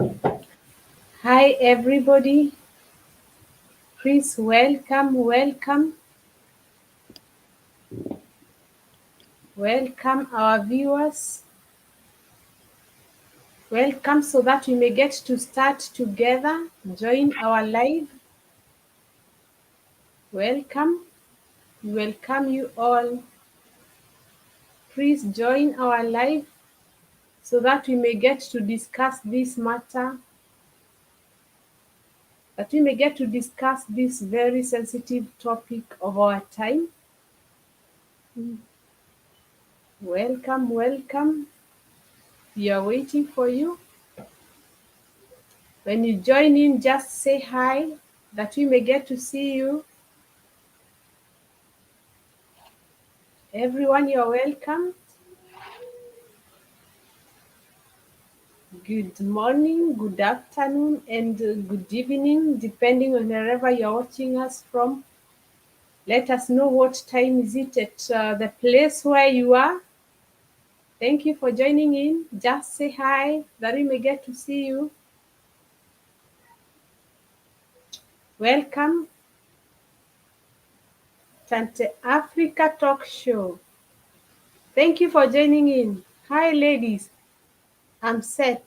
Hi, everybody. Please welcome our viewers. Welcome so that we may get to start together. Join our live. Welcome. We welcome you all. Please join our live so that we may get to discuss this matter, that we may get to discuss this very sensitive topic of our time. Welcome. We are waiting for you. When you join in, just say hi, that we may get to see you. Everyone, you're welcome. Good morning, good afternoon, and good evening, depending on wherever you're watching us from. Let us know what time is it at the place where you are. Thank you for joining in. Just say hi, that we may get to see you. Welcome, Tante Africa Talk Show. Thank you for joining in. Hi, ladies. I'm set.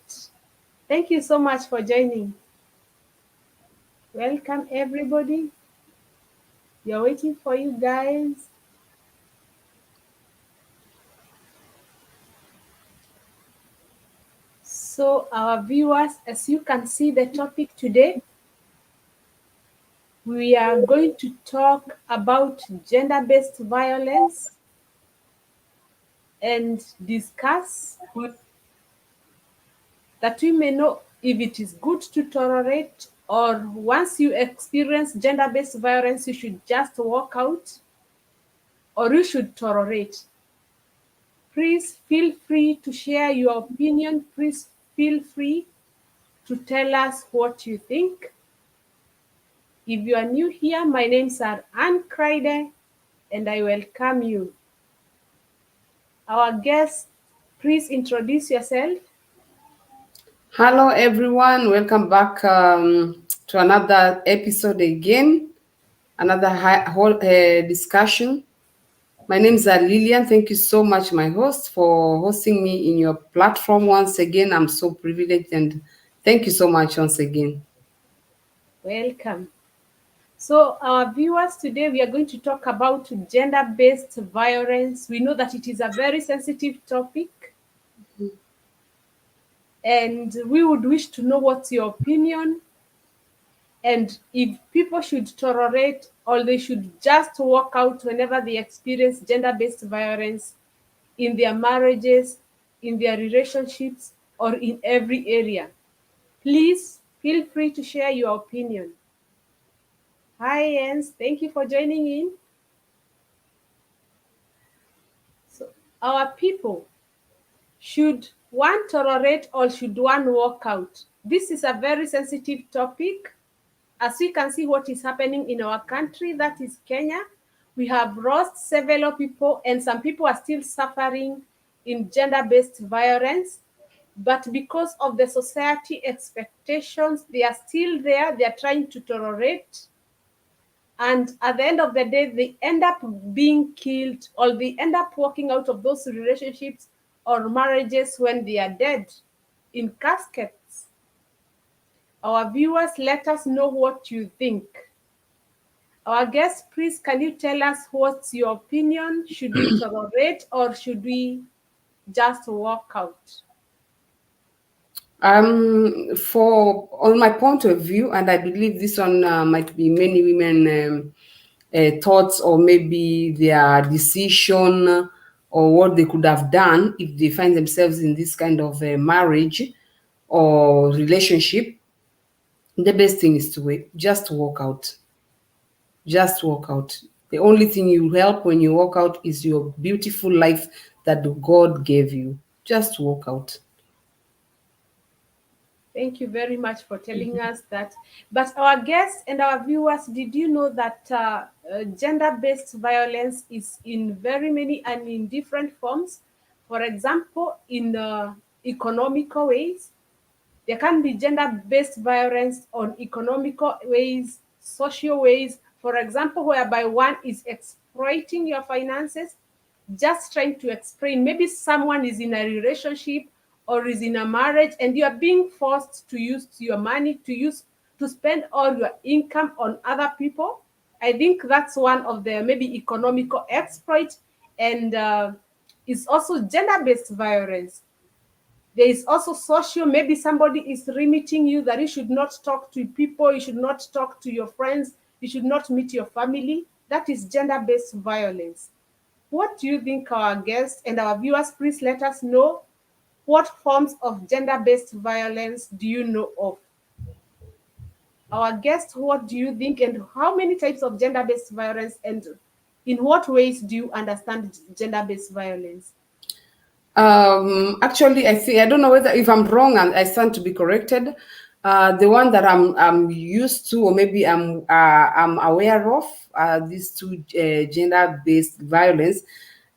Thank you so much for joining. Welcome, everybody. We are waiting for you guys. So, our viewers, as you can see, the topic today, we are going to talk about gender-based violence and discuss that we may know if it is good to tolerate, or once you experience gender-based violence, you should just walk out, or you should tolerate. Please feel free to share your opinion. Please feel free to tell us what you think. If you are new here, my name's Anne Crider, and I welcome you. Our guest, please introduce yourself. Hello, everyone. Welcome back to another episode again, another whole discussion. My name is Lillian. Thank you so much, my host, for hosting me in your platform once again. I'm so privileged and thank you so much once again. Welcome. So, our viewers, today we are going to talk about gender-based violence. We know that it is a very sensitive topic, and we would wish to know what's your opinion, and if people should tolerate or they should just walk out whenever they experience gender-based violence in their marriages, in their relationships, or in every area. Please feel free to share your opinion. Hi, Jens. Thank you for joining in. So, our people, should one tolerate or should one walk out? This is a very sensitive topic. As we can see what is happening in our country, that is Kenya. We have lost several people, and some people are still suffering in gender-based violence. But because of the society expectations, they are still there. They are trying to tolerate. And at the end of the day, they end up being killed, or they end up walking out of those relationships or marriages when they are dead in caskets. Our viewers, let us know what you think. Our guest, please, can you tell us what's your opinion? Should we tolerate or should we just walk out? For on my point of view, and I believe this one might be many women thoughts or maybe their decision or what they could have done if they find themselves in this kind of marriage or relationship. The best thing is to wait, just walk out. Just walk out. The only thing you help when you walk out is your beautiful life that God gave you. Just walk out. Thank you very much for telling us that. But our guests and our viewers, did you know that gender-based violence is in very many and in different forms? For example, in economical ways, There can be gender-based violence on economical ways, social ways. For example, whereby one is exploiting your finances, just trying to explain. Maybe someone is in a relationship or is in a marriage, and you are being forced to use your money to spend all your income on other people. I think that's one of the maybe economical exploit, and it's also gender-based violence. There is also social. Maybe somebody is limiting you that you should not talk to people, you should not talk to your friends, you should not meet your family. That is gender-based violence. What do you think, our guests and our viewers? Please let us know, what forms of gender-based violence do you know of? Our guests, what do you think, and how many types of gender-based violence, and in what ways do you understand gender-based violence? Actually, I don't know whether if I'm wrong and I stand to be corrected. The one that I'm used to, or maybe I'm aware of, these two gender-based violence.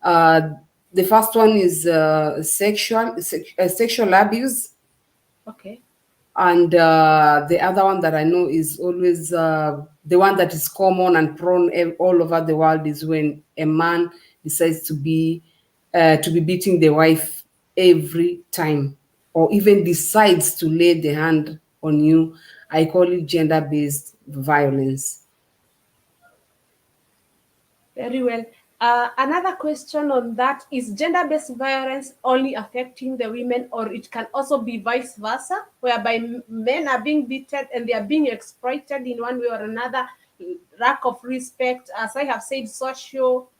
Uh, the first one is sexual abuse, Okay. and the other one that I know is always the one that is common and prone all over the world is when a man decides to be beating the wife every time, or even decides to lay the hand on you. I call it gender-based violence. Very well. Another question on that is, gender-based violence only affecting the women, or it can also be vice versa, whereby men are being beaten and they are being exploited in one way or another, lack of respect, as I have said, social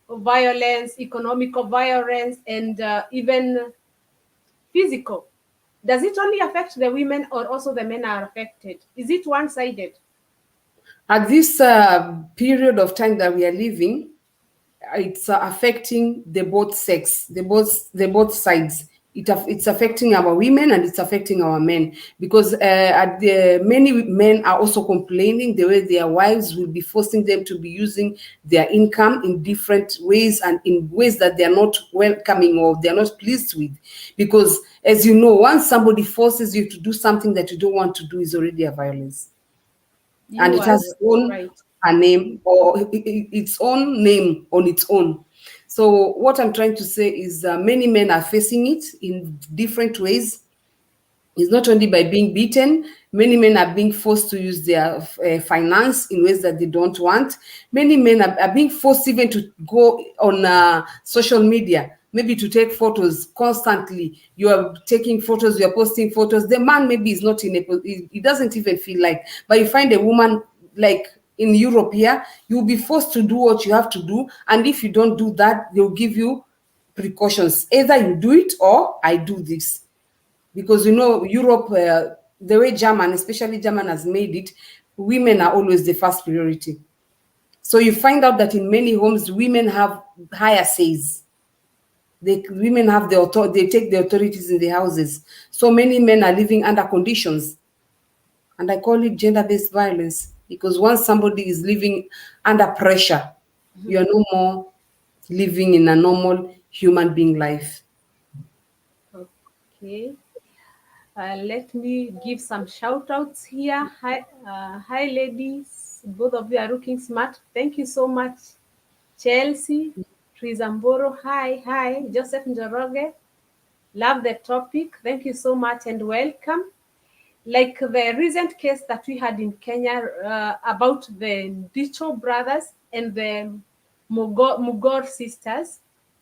violence, economical violence, and even physical. Does it only affect the women, or also the men are affected? Is it one-sided? At this period of time that we are living, it's affecting the both sex, the both sides. It's affecting our women and it's affecting our men, because many men are also complaining the way their wives will be forcing them to be using their income in different ways and in ways that they are not welcoming or they are not pleased with. Because, as you know, once somebody forces you to do something that you don't want to do, is already a violence, and You it are has its own right. a name, or its own name on its own. So what I'm trying to say is many men are facing it in different ways. It's not only by being beaten. Many men are being forced to use their finance in ways that they don't want. Many men are being forced even to go on social media, maybe to take photos constantly. You are taking photos, you are posting photos. The man maybe is not in a, he doesn't even feel like, but you find a woman like in Europe here, you'll be forced to do what you have to do. And if you don't do that, they'll give you precautions. Either you do it or I do this, because you know Europe, the way German, especially German, has made it, women are always the first priority. So you find out that in many homes, women have higher says. Women have the authority; they take the authorities in the houses. So many men are living under conditions, and I call it gender-based violence, because once somebody is living under pressure, you are no more living in a normal human being life. Okay. Let me give some shout outs here. Hi, ladies. Both of you are looking smart. Thank you so much. Chelsea, Trizamboro, hi. Joseph Njoroge, love the topic. Thank you so much and welcome. Like the recent case that we had in Kenya about the Dicho brothers and the Mugor sisters.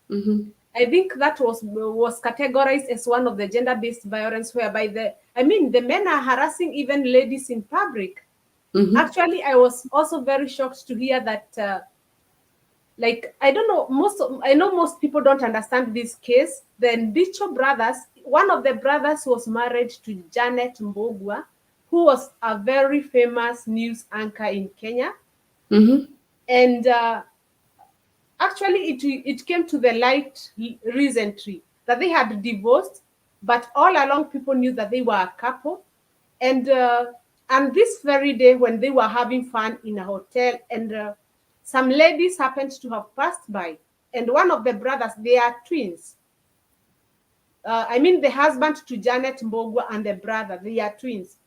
Mhm. I think that was categorized as one of the gender-based violence, whereby the men are harassing even ladies in public. Mhm. Actually, I was also very shocked to hear that. Like, I don't know, I know most people don't understand this case. The Ndicho brothers, one of the brothers was married to Janet Mbogwa, who was a very famous news anchor in Kenya, Mhm. and actually, it came to the light recently that they had divorced, but all along people knew that they were a couple. And this very day, when they were having fun in a hotel, and some ladies happened to have passed by, and one of the brothers, they are twins. the husband to Janet Mbogwa and the brother, they are twins,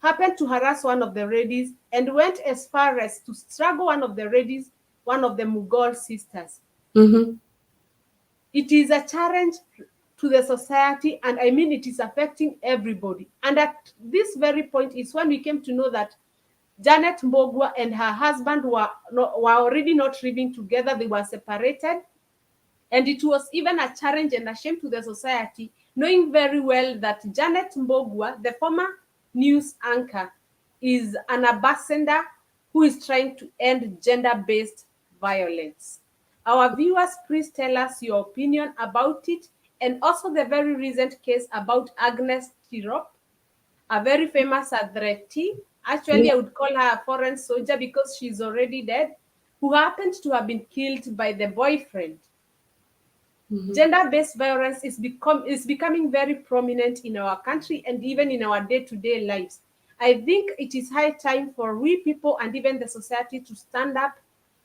happened to harass one of the ladies and went as far as to struggle one of the ladies, one of the Mughal sisters. Mm-hmm. It is a challenge to the society, and it is affecting everybody. And at this very point is when we came to know that Janet Mbogwa and her husband were already not living together. They were separated. And it was even a challenge and a shame to the society, knowing very well that Janet Mbogwa, the former news anchor, is an ambassador who is trying to end gender-based violence. Our viewers, please tell us your opinion about it, and also the very recent case about Agnes Tirop, a very famous athletee. Actually, I would call her a foreign soldier because she's already dead, who happened to have been killed by the boyfriend. Mm-hmm. Gender-based violence is becoming very prominent in our country and even in our day-to-day lives. I think it is high time for we people and even the society to stand up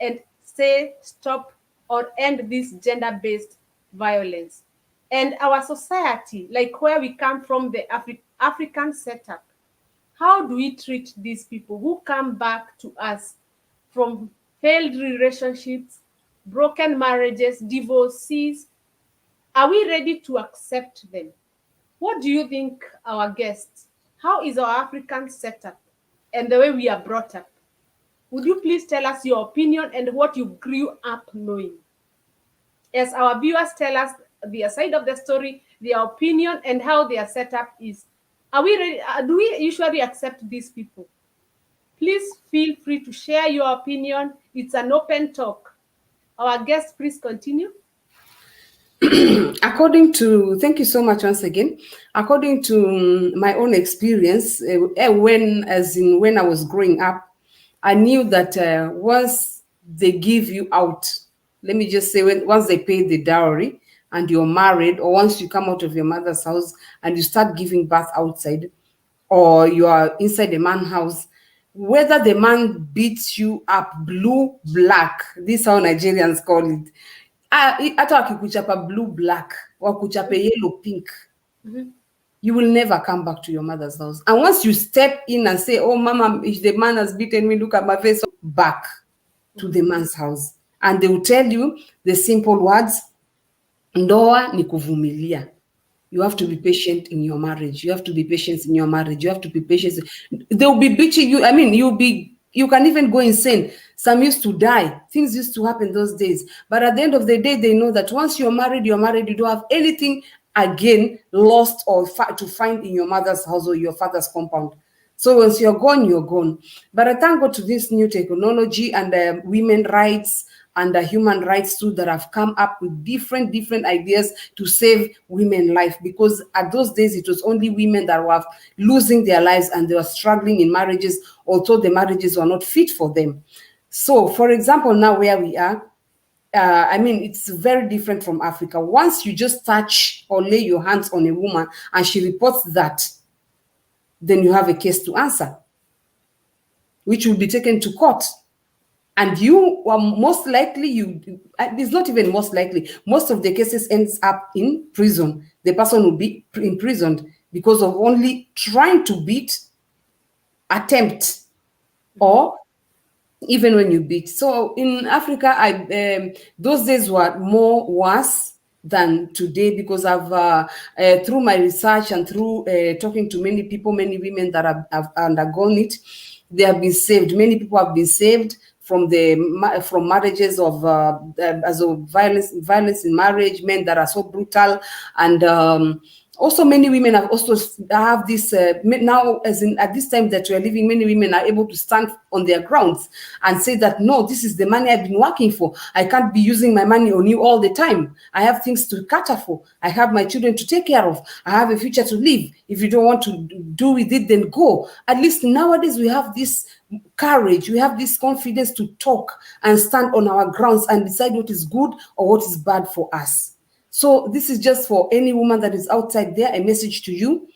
and say stop or end this gender-based violence. And our society, like where we come from, the African setup, how do we treat these people who come back to us from failed relationships, broken marriages, divorces? Are we ready to accept them? What do you think, our guests? How is our African setup and the way we are brought up? Would you please tell us your opinion and what you grew up knowing? As our viewers tell us their side of the story, their opinion, and how their setup is. Are we ready? Do we usually accept these people? Please feel free to share your opinion. It's an open talk. Our guests, please continue. Thank you so much once again. According to my own experience, when I was growing up, I knew that once they give you out, let me just say, once they pay the dowry and you're married, or once you come out of your mother's house and you start giving birth outside, or you are inside a man's house, whether the man beats you up blue, black, this is how Nigerians call it. Hata wakikuchapa blue, black, wakuchape yellow, pink, mm-hmm, you will never come back to your mother's house. And once you step in and say, oh, mama, if the man has beaten me, look at my face, back to the man's house. And they will tell you the simple words, ndoa ni kuvumilia. You have to be patient in your marriage. You have to be patient in your marriage. You have to be patient. They'll be bitching you. You can even go insane. Some used to die. Things used to happen those days. But at the end of the day, they know that once you're married, you don't have anything again lost or to find in your mother's house or your father's compound. So once you're gone, you're gone. But I thank God to this new technology and women's rights and human rights too that have come up with different ideas to save women's life. Because at those days, it was only women that were losing their lives and they were struggling in marriages, although the marriages were not fit for them. So, for example, now where we are, it's very different from Africa. Once you just touch or lay your hands on a woman and she reports that, then you have a case to answer, which will be taken to court. And you are most likely, it's not even most likely, most of the cases ends up in prison. The person will be imprisoned because of only trying to beat, attempt, or even when you beat. So in Africa, those days were more worse than today, because I've through my research and through talking to many people, many women that have undergone it, they have been saved. Many people have been saved from marriages of violence in marriage, men that are so brutal, and also many women have this now, as in at this time that we are living, many women are able to stand on their grounds and say that, no, this is the money I've been working for. I can't be using my money on you all the time. I have things to cater for. I have my children to take care of. I have a future to live. If you don't want to do with it, then go. At least nowadays we have this courage, we have this confidence to talk and stand on our grounds and decide what is good or what is bad for us. So this is just for any woman that is outside there, a message to you.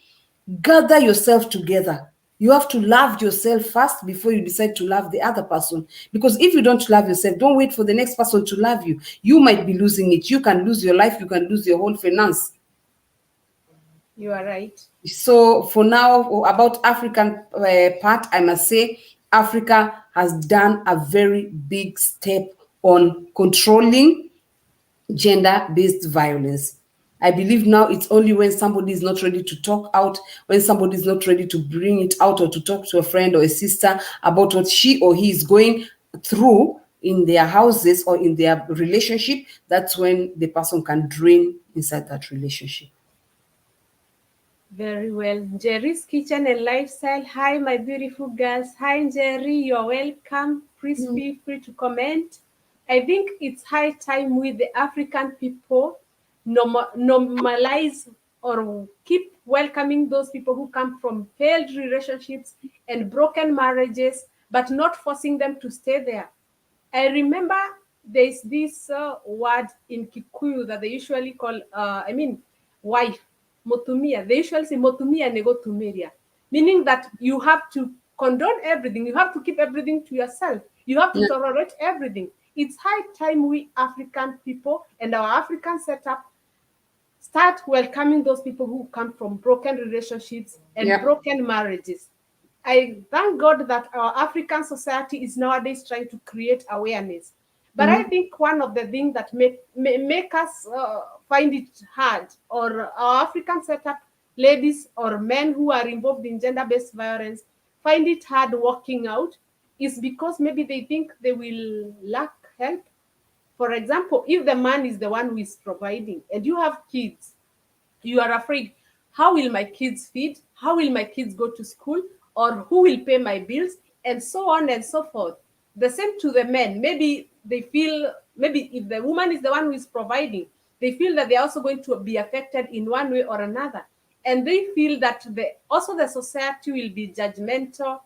Gather yourself together. You have to love yourself first before you decide to love the other person. Because if you don't love yourself, don't wait for the next person to love you. You might be losing it. You can lose your life. You can lose your whole finance. You are right. So for now, about African part, I must say Africa has done a very big step on controlling gender-based violence. I believe now it's only when somebody is not ready to talk out, when somebody is not ready to bring it out or to talk to a friend or a sister about what she or he is going through in their houses or in their relationship, that's when the person can drain inside that relationship. Very well. Jerry's Kitchen and Lifestyle. Hi, my beautiful girls. Hi, Jerry. You're welcome. Please feel free to comment. I think it's high time we, the African people, normalize or keep welcoming those people who come from failed relationships and broken marriages, but not forcing them to stay there. I remember there's this word in Kikuyu that they usually call, wife, motumia. They usually say motumia negotumeria, meaning that you have to condone everything. You have to keep everything to yourself. You have to tolerate everything. It's high time we African people and our African setup start welcoming those people who come from broken relationships and broken marriages. I thank God that our African society is nowadays trying to create awareness. But I think one of the things that make us find it hard, or our African setup, ladies or men who are involved in gender-based violence, find it hard working out, is because maybe they think they will lack help. For example, if the man is the one who is providing and you have kids, you are afraid, how will my kids feed? How will my kids go to school? Or who will pay my bills? And so on and so forth. The same to the men. Maybe they feel, maybe if the woman is the one who is providing, they feel that they're also going to be affected in one way or another. And they feel that also the society will be judgmental,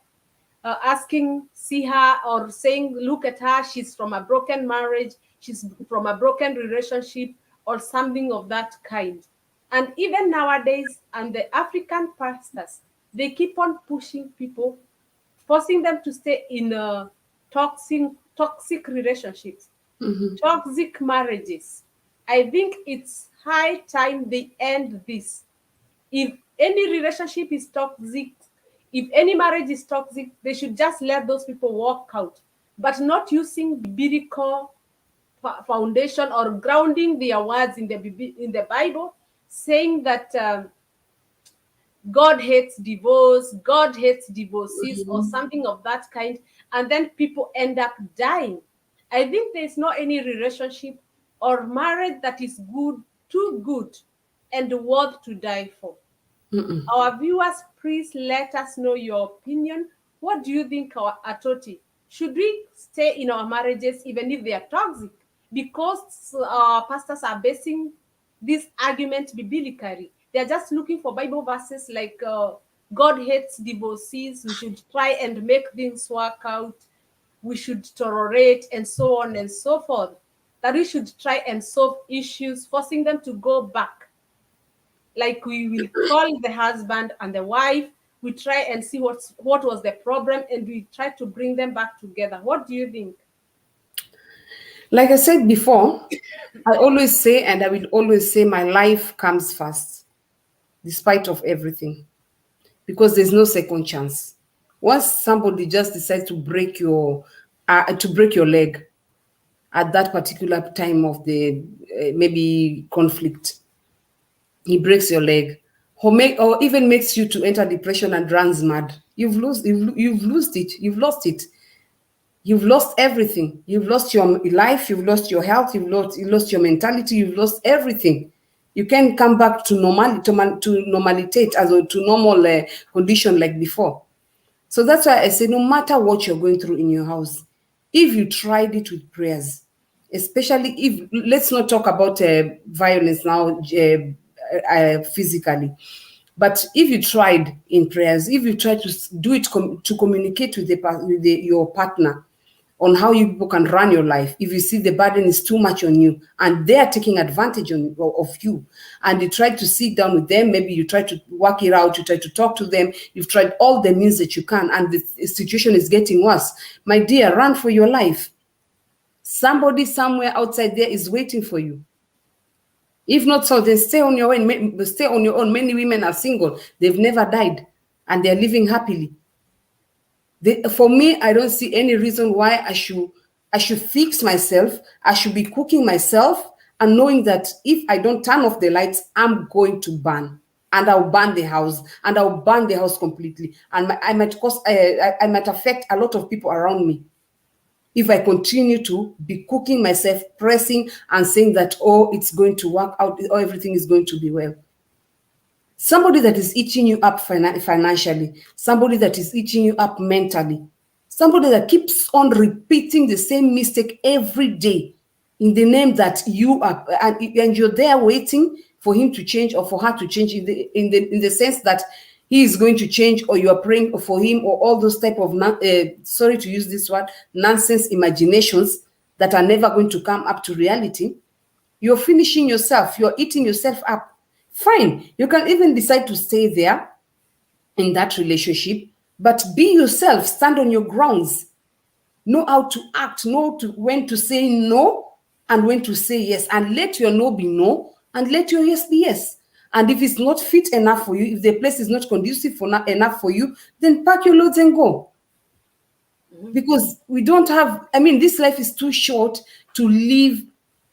asking, see her, or saying, look at her, she's from a broken marriage, she's from a broken relationship, or something of that kind. And even nowadays, and the African pastors, they keep on pushing people, forcing them to stay in toxic relationships, toxic marriages. I think it's high time they end this. If any relationship is toxic, if any marriage is toxic, they should just let those people walk out, but not using biblical foundation or grounding their words in the Bible, saying that God hates divorce, God hates divorcees, or something of that kind, and then people end up dying. I think there's not any relationship or marriage that is good, too good, and worth to die for. Our viewers, please let us know your opinion. What do you think, Atoti? Should we stay in our marriages even if they are toxic? Because our pastors are basing this argument biblically. They're just looking for Bible verses like God hates divorcees, we should try and make things work out, we should tolerate, and so on and so forth. That we should try and solve issues, forcing them to go back. Like we will call the husband and the wife, we try and see what was the problem, and we try to bring them back together. What do you think? Like I said before, I always say, and I will always say, my life comes first, despite of everything, because there's no second chance. Once somebody just decides to break your leg at that particular time of the maybe conflict, he breaks your leg, or even makes you to enter depression and runs mad. You've lost it. You've lost it. You've lost everything. You've lost your life. You've lost your health. You've lost your mentality. You've lost everything. You can't come back to normalitate as a to normal condition like before. So that's why I say, no matter what you're going through in your house, if you tried it with prayers, especially if, let's not talk about violence now physically, but if you tried in prayers, if you try to do it to communicate with your partner on how you people can run your life, if you see the burden is too much on you and they are taking advantage of you, and you try to sit down with them, maybe you try to work it out, you try to talk to them, you've tried all the means that you can, and the situation is getting worse, my dear, run for your life. Somebody somewhere outside there is waiting for you. If not so, then stay on your own. Stay on your own. Many women are single. They've never died, and they're living happily. For me, I don't see any reason why I should fix myself. I should be cooking myself, and knowing that if I don't turn off the lights, I'm going to burn, and I'll burn the house, and I'll burn the house completely, and I might affect a lot of people around me if I continue to be cooking myself, pressing and saying that, oh, it's going to work out, or everything is going to be well. Somebody that is eating you up financially, somebody that is eating you up mentally, somebody that keeps on repeating the same mistake every day in the name that you are, and you're there waiting for him to change or for her to change in the sense that he is going to change, or you are praying for him, or all those type of sorry to use this word, nonsense imaginations that are never going to come up to reality. You're finishing yourself, you're eating yourself up. Fine, you can even decide to stay there in that relationship, but be yourself, stand on your grounds, know how to act, know when to say no and when to say yes, and let your no be no and let your yes be yes. And if it's not fit enough for you, if the place is not conducive enough for you, then pack your loads and go. Because we don't have, this life is too short to live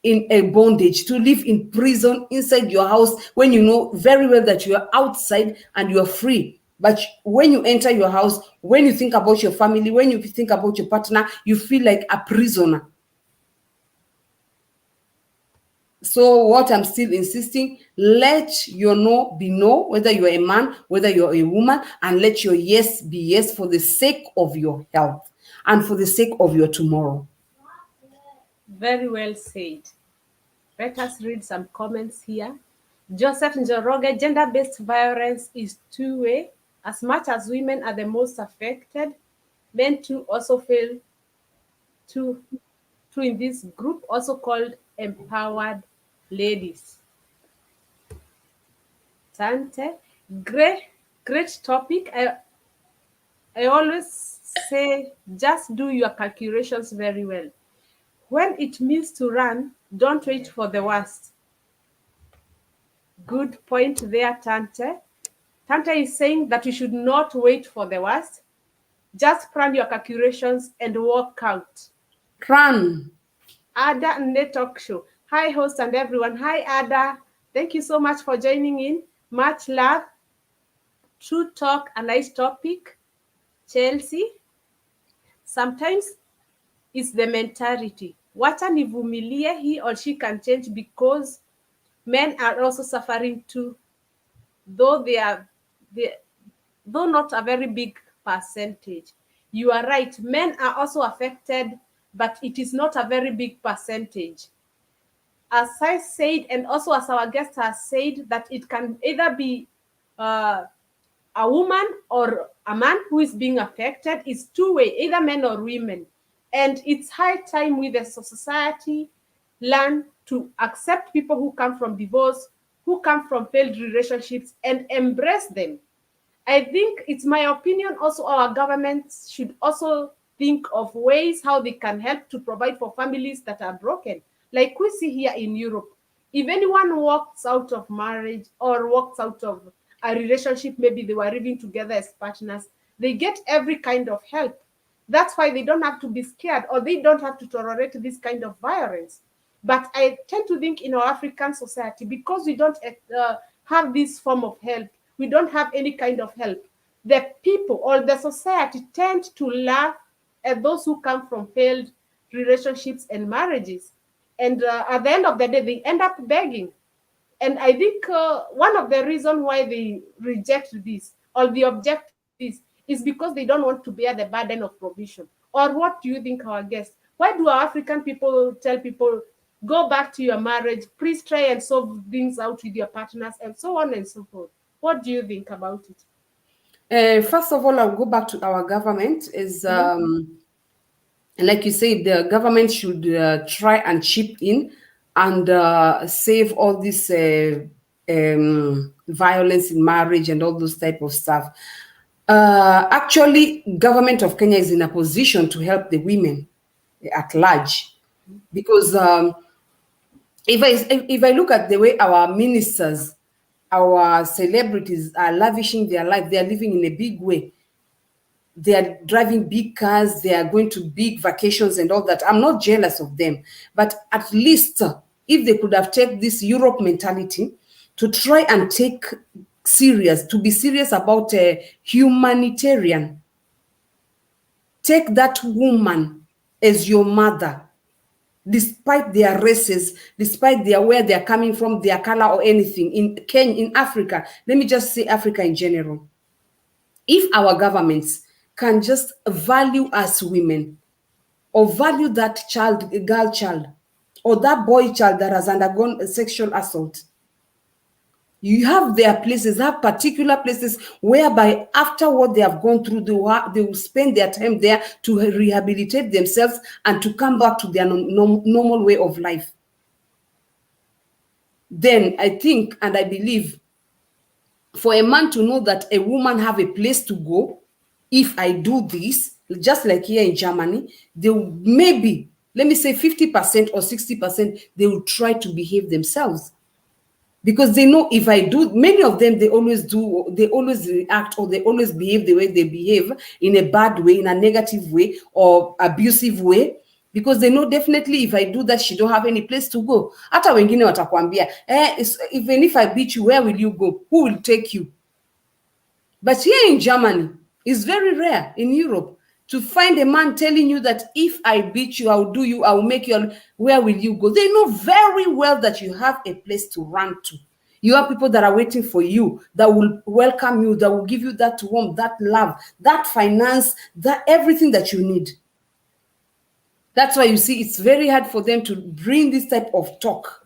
in a bondage, to live in prison inside your house when you know very well that you are outside and you are free. But when you enter your house, when you think about your family, when you think about your partner, you feel like a prisoner. So what I'm still insisting, let your no be no, whether you're a man, whether you're a woman, and let your yes be yes for the sake of your health and for the sake of your tomorrow. Very well said. Let us read some comments here. Joseph Njoroge, gender-based violence is two-way. As much as women are the most affected, men too also fail to in this group, also called empowered ladies. Tante, great topic. I always say, just do your calculations very well. When it means to run, don't wait for the worst. Good point there, Tante. Tante is saying that you should not wait for the worst. Just plan your calculations and walk out. Run. Ada Nne Talk Show. Hi, host and everyone. Hi, Ada. Thank you so much for joining in. Much love. True talk, a nice topic. Chelsea. Sometimes it's the mentality. Wacha nivumilie, he or she can change, because men are also suffering too, though though not a very big percentage. You are right, men are also affected, but it is not a very big percentage. As I said, and also as our guest has said, that it can either be a woman or a man who is being affected. It's two-way, either men or women. And it's high time we, the society, learn to accept people who come from divorce, who come from failed relationships, and embrace them. I think it's my opinion also our governments should also think of ways how they can help to provide for families that are broken. Like we see here in Europe, if anyone walks out of marriage or walks out of a relationship, maybe they were living together as partners, they get every kind of help. That's why they don't have to be scared, or they don't have to tolerate this kind of violence. But I tend to think in our African society, because we don't have this form of help, we don't have any kind of help, the people or the society tend to laugh at those who come from failed relationships and marriages. And at the end of the day, they end up begging. And I think one of the reasons why they reject this or they object this is because they don't want to bear the burden of provision. Or what do you think, our guest? Why do our African people tell people, go back to your marriage, please try and solve things out with your partners, and so on and so forth? What do you think about it? First of all, I'll go back to our government. Like you said, the government should try and chip in and save all this violence in marriage and all those type of stuff. Actually, government of Kenya is in a position to help the women at large, because if I look at the way our ministers, our celebrities are lavishing their life, they are living in a big way. They are driving big cars, they are going to big vacations and all that. I'm not jealous of them, but at least if they could have taken this Europe mentality to try and take serious, to be serious about humanitarian. Take that woman as your mother, despite their races, despite their where they're coming from, their color or anything. In Kenya, in Africa, let me just say Africa in general. If our governments can just value us women, or value that child, girl child, or that boy child that has undergone a sexual assault, you have their places, have particular places whereby after what they have gone through, they will spend their time there to rehabilitate themselves and to come back to their normal way of life. Then I think and I believe for a man to know that a woman have a place to go, if I do this, just like here in Germany, they will maybe, let me say 50% or 60%, they will try to behave themselves. Because they know if I do, many of them, they always react, or they always behave the way they behave, in a bad way, in a negative way, or abusive way, because they know definitely if I do that, she don't have any place to go. Hata wengine watakwambia, even if I beat you, where will you go? Who will take you? But here in Germany, it's very rare in Europe to find a man telling you that if I beat you, I'll do you, I'll make you, where will you go? They know very well that you have a place to run to. You have people that are waiting for you, that will welcome you, that will give you that warmth, that love, that finance, that everything that you need. That's why you see it's very hard for them to bring this type of talk,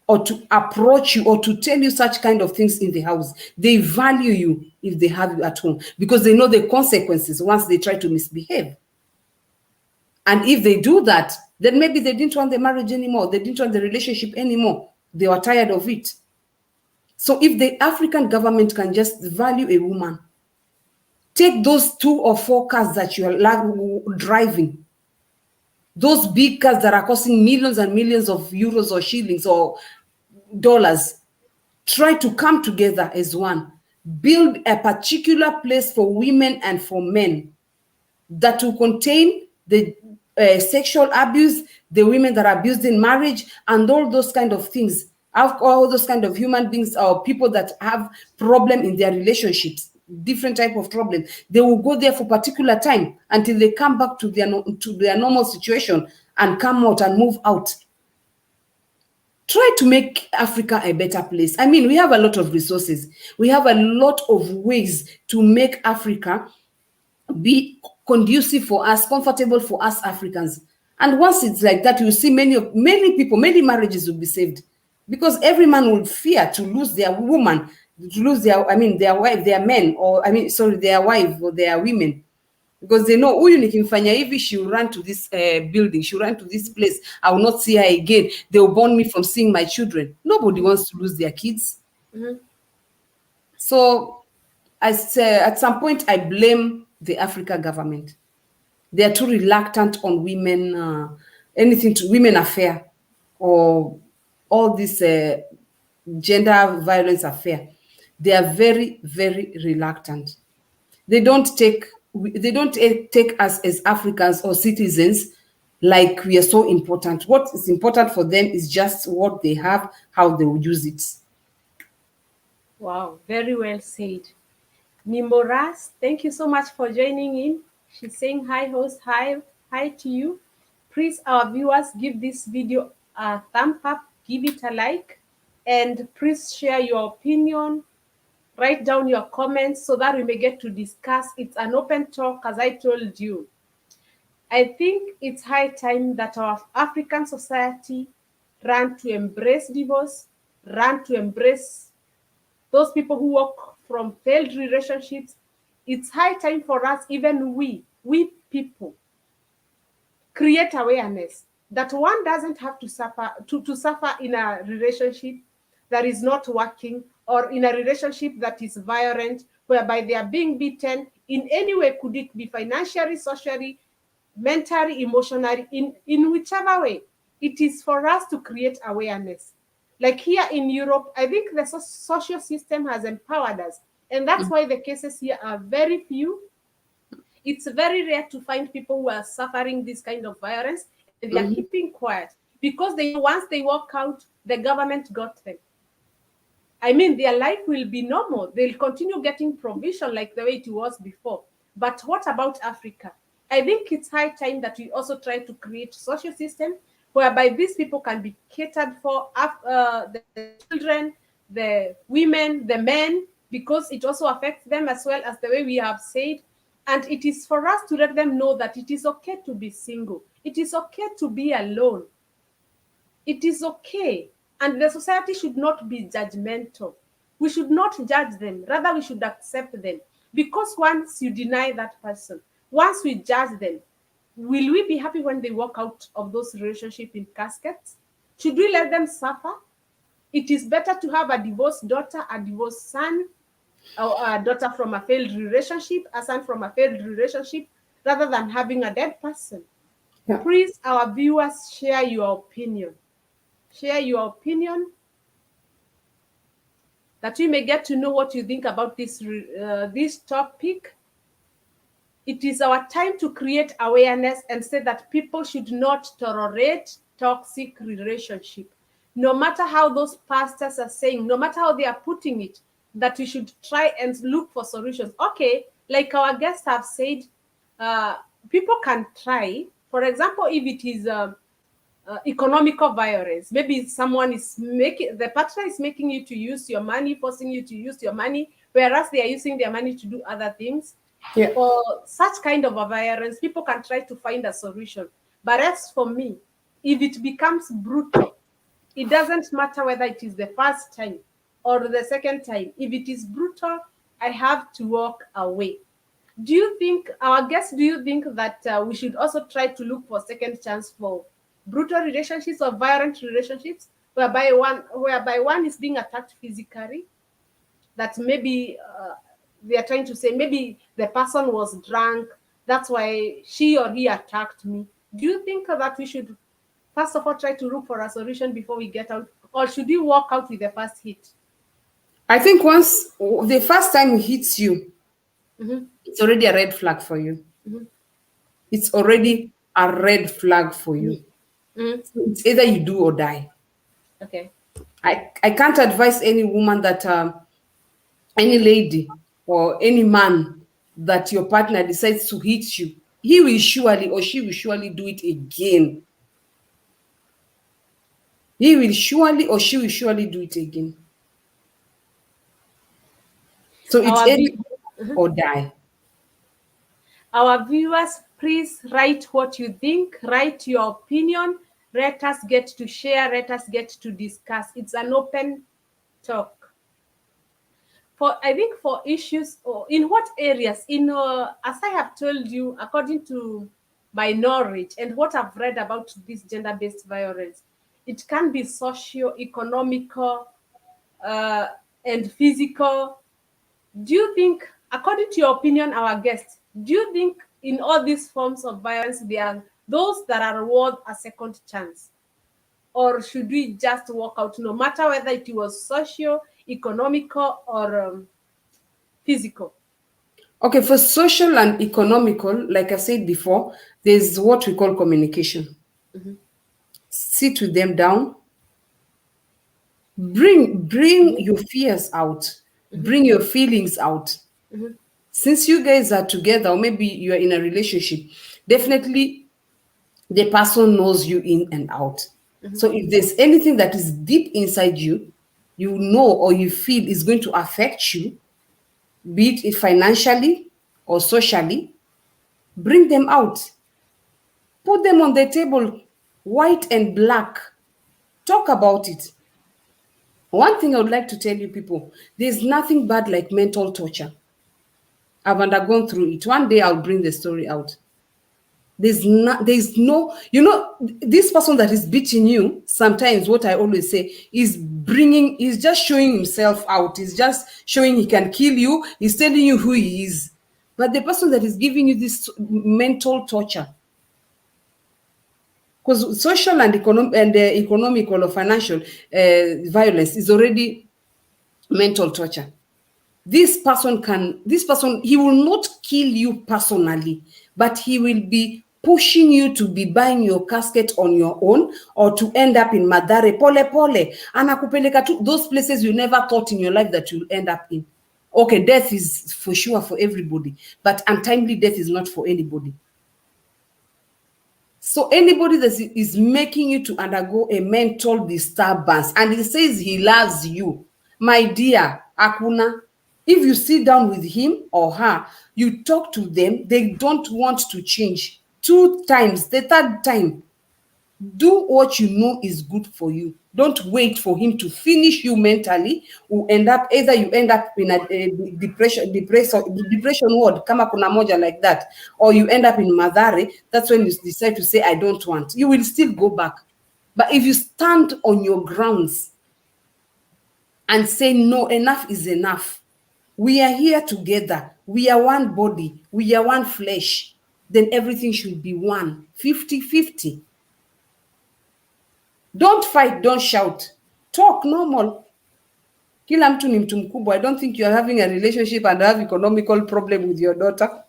or to approach you, or to tell you such kind of things in the house. They value you if they have you at home, because they know the consequences once they try to misbehave. And if they do that, then maybe they didn't want the marriage anymore. They didn't want the relationship anymore. They were tired of it. So if the African government can just value a woman, take those 2 or 4 cars that you are driving, those big cars that are costing millions and millions of euros or shillings or dollars, try to come together as one. Build a particular place for women and for men that will contain the sexual abuse, the women that are abused in marriage, and all those kind of things. All those kind of human beings or people that have problem in their relationships, different type of problem. They will go there for particular time until they come back to their normal situation and come out and move out. Try to make Africa a better place. I mean, we have a lot of resources. We have a lot of ways to make Africa be conducive for us, comfortable for us Africans. And once it's like that, you see many people, many marriages will be saved, because every man will fear to lose their woman, to lose their wife, their men, or their wife or their women. Because they know, huyu nikimfanya hivi, she will run to this building, she will run to this place, I will not see her again, they will burn me from seeing my children. Nobody wants to lose their kids. So at some point, I blame the Africa government. They are too reluctant on women, anything to women affair, or all this gender violence affair. They are very, very reluctant. They don't take us as Africans or citizens like we are so important. What is important for them is just what they have, how they will use it. Wow, very well said. Nimoras, thank you so much for joining in. She's saying hi, host, hi to you. Please, our viewers, give this video a thumb up, give it a like, and please share your opinion. Write down your comments so that we may get to discuss. It's an open talk, as I told you. I think it's high time that our African society ran to embrace divorce, ran to embrace those people who walk from failed relationships. It's high time for us, even we people, create awareness that one doesn't have to suffer in a relationship that is not working, or in a relationship that is violent, whereby they are being beaten in any way. Could it be financially, socially, mentally, emotionally, in whichever way? it is for us to create awareness. Like here in Europe, I think the social system has empowered us, and that's why the cases here are very few. It's very rare to find people who are suffering this kind of violence and they are keeping quiet because they once they walk out, the government got them. I mean, their life will be normal. They'll continue getting provision like the way it was before. But what about Africa? I think it's high time that we also try to create social system whereby these people can be catered for, the children, the women, the men, because it also affects them as well as the way we have said. And it is for us to let them know that it is okay to be single. It is okay to be alone. It is okay. And the society should not be judgmental. We should not judge them. Rather, we should accept them. Because once you deny that person, once we judge them, will we be happy when they walk out of those relationships in caskets? Should we let them suffer? It is better to have a divorced daughter, a divorced son, or a daughter from a failed relationship, a son from a failed relationship, rather than having a dead person. Yeah. Please, our viewers, share your opinion. Share your opinion that we may get to know what you think about this topic. It is our time to create awareness and say that people should not tolerate toxic relationship. No matter how those pastors are saying, no matter how they are putting it, that we should try and look for solutions. Okay, like our guests have said, people can try. For example, if it is economical violence, maybe someone is making, the partner is making you to use your money, forcing you to use your money, whereas they are using their money to do other things. Yeah. For such kind of a violence, people can try to find a solution. But as for me, if it becomes brutal, it doesn't matter whether it is the first time or the second time. If it is brutal, I have to walk away. Do you think, our guests, do you think that we should also try to look for second chance for brutal relationships or violent relationships, whereby one is being attacked physically, that maybe they are trying to say maybe the person was drunk, that's why she or he attacked me? Do you think that we should first of all try to look for a solution before we get out, or should we walk out with the first hit? I think once the first time it hits you, it's already a red flag for you. It's already a red flag for you. So it's either you do or die. Okay. I can't advise any woman that any lady or any man that your partner decides to hit you, he will surely or she will surely do it again. He will surely or she will surely do it again. So it's either or die. Our viewers, please write what you think, write your opinion. Let us get to share, let us get to discuss. It's an open talk. I think for issues, or in what areas, as I have told you, according to my knowledge and what I've read about this gender-based violence, it can be socio-economical and physical. Do you think, according to your opinion, our guest, do you think in all these forms of violence, there are those that are worth a second chance? Or should we just walk out, no matter whether it was social, economical, or physical? Okay, for social and economical, like I said before, there's what we call communication. Sit with them down. Bring your fears out. Bring your feelings out. Since you guys are together, or maybe you're in a relationship, definitely the person knows you in and out. So if there's anything that is deep inside you, you know or you feel is going to affect you, be it financially or socially, bring them out. Put them on the table, white and black. Talk about it. One thing I would like to tell you people, there's nothing bad like mental torture. I've undergone through it. One day I'll bring the story out. There's no, this person that is beating you, sometimes what I always say is he's just showing himself out. He's just showing he can kill you. He's telling you who he is. But the person that is giving you this mental torture, because social and economical or financial violence is already mental torture. This person, he will not kill you personally, but he will be pushing you to be buying your casket on your own or to end up in Mathare pole pole. Anakupeleka to those places you never thought in your life that you'll end up in. Okay, death is for sure for everybody, but untimely death is not for anybody. So anybody that is making you to undergo a mental disturbance and he says he loves you, my dear, akuna. If you sit down with him or her, you talk to them, they don't want to change. 2 times, the 3rd time, do what you know is good for you. Don't wait for him to finish you mentally. You end up in a depression ward, kama kuna moja like that, or you end up in Mathare. That's when you decide to say, I don't want. You will still go back. But if you stand on your grounds and say, no, enough is enough. We are here together. We are one body. We are one flesh. Then everything should be one, 50-50. Don't fight, don't shout. Talk normal. Kila mtu ni mtu mkubwa. I don't think you are having a relationship and have economical problem with your daughter.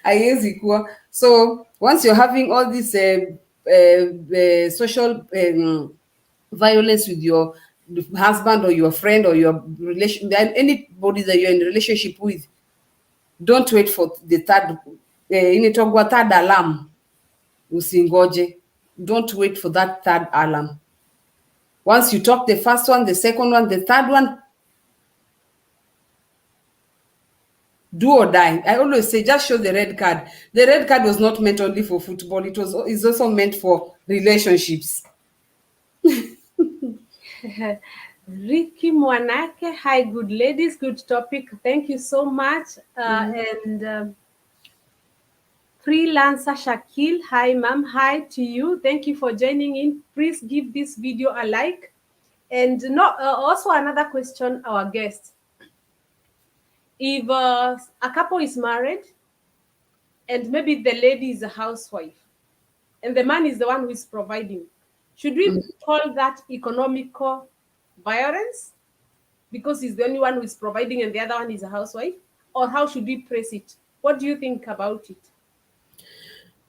Haiwezi kuwa. So once you're having all this social violence with your husband or your friend or your relation, anybody that you're in a relationship with, don't wait for the third alarm. Usingoje. Don't wait for that 3rd alarm. Once you talk the first one, the second one, the 3rd one, do or die. I always say, just show the red card. The red card was not meant only for football. It's also meant for relationships. Ricky Mwanake, hi, good ladies, good topic. Thank you so much. And Freelancer Shakil, hi ma'am, hi to you. Thank you for joining in. Please give this video a like. And also another question, our guest. If a couple is married and maybe the lady is a housewife and the man is the one who is providing, should we call that economical violence because he's the only one who is providing and the other one is a housewife? Or how should we praise it? What do you think about it?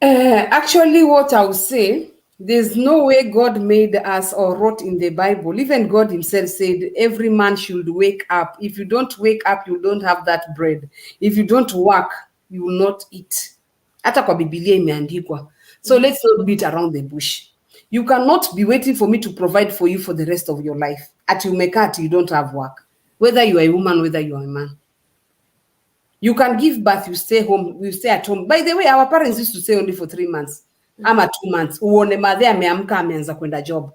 Actually, what I would say, there's no way God made us or wrote in the Bible. Even God himself said every man should wake up. If you don't wake up, you don't have that bread. If you don't work, you will not eat. Hata kwa Biblia imeandikwa. So let's not beat around the bush. You cannot be waiting for me to provide for you for the rest of your life. At you make it, you don't have work. Whether you are a woman, whether you are a man. You can give birth, you stay home, you stay at home. By the way, our parents used to stay only for 3 months. I'm at 2 months. Uone madhe ameamka ameanza kwenda job.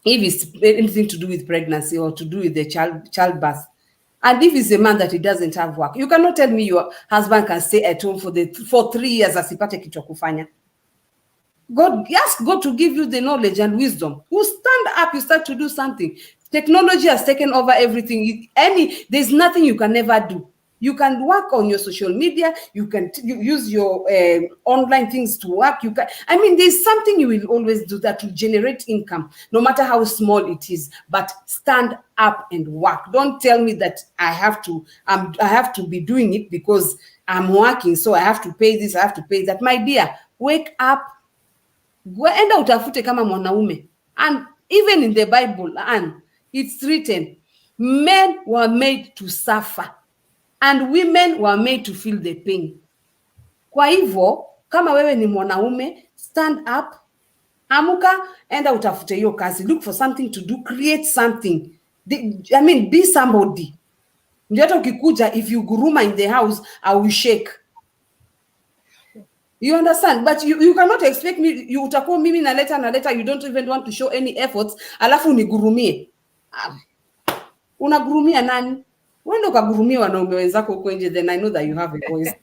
If it's anything to do with pregnancy or to do with the childbirth. And if it's a man that he doesn't have work, you cannot tell me your husband can stay at home for 3 years asipate kitu kufanya. Ask God to give you the knowledge and wisdom. You stand up, you start to do something. Technology has taken over everything. There's nothing you can never do. You can work on your social media. You can use your online things to work. There's something you will always do that will generate income, no matter how small it is. But stand up and work. Don't tell me that I have to be doing it because I'm working, so I have to pay this, I have to pay that. My dear, wake up. Enda utafute kama mwanaume. And even in the Bible, and it's written, men were made to suffer and women were made to feel the pain. Kwa hivyo, kama wewe ni mwanaume, stand up, amuka, enda utafute hiyo kazi. Look for something to do, create something. Be somebody. Ndio hata ukikuja, if you guruma in the house, I will shake. You understand? But you cannot expect me, utakuwa mimi na leta, you don't even want to show any efforts, alafu unigurumie. Unagurumia nani? When ukagurumia wanaume wenzako huko nje, then I know that you have a voice.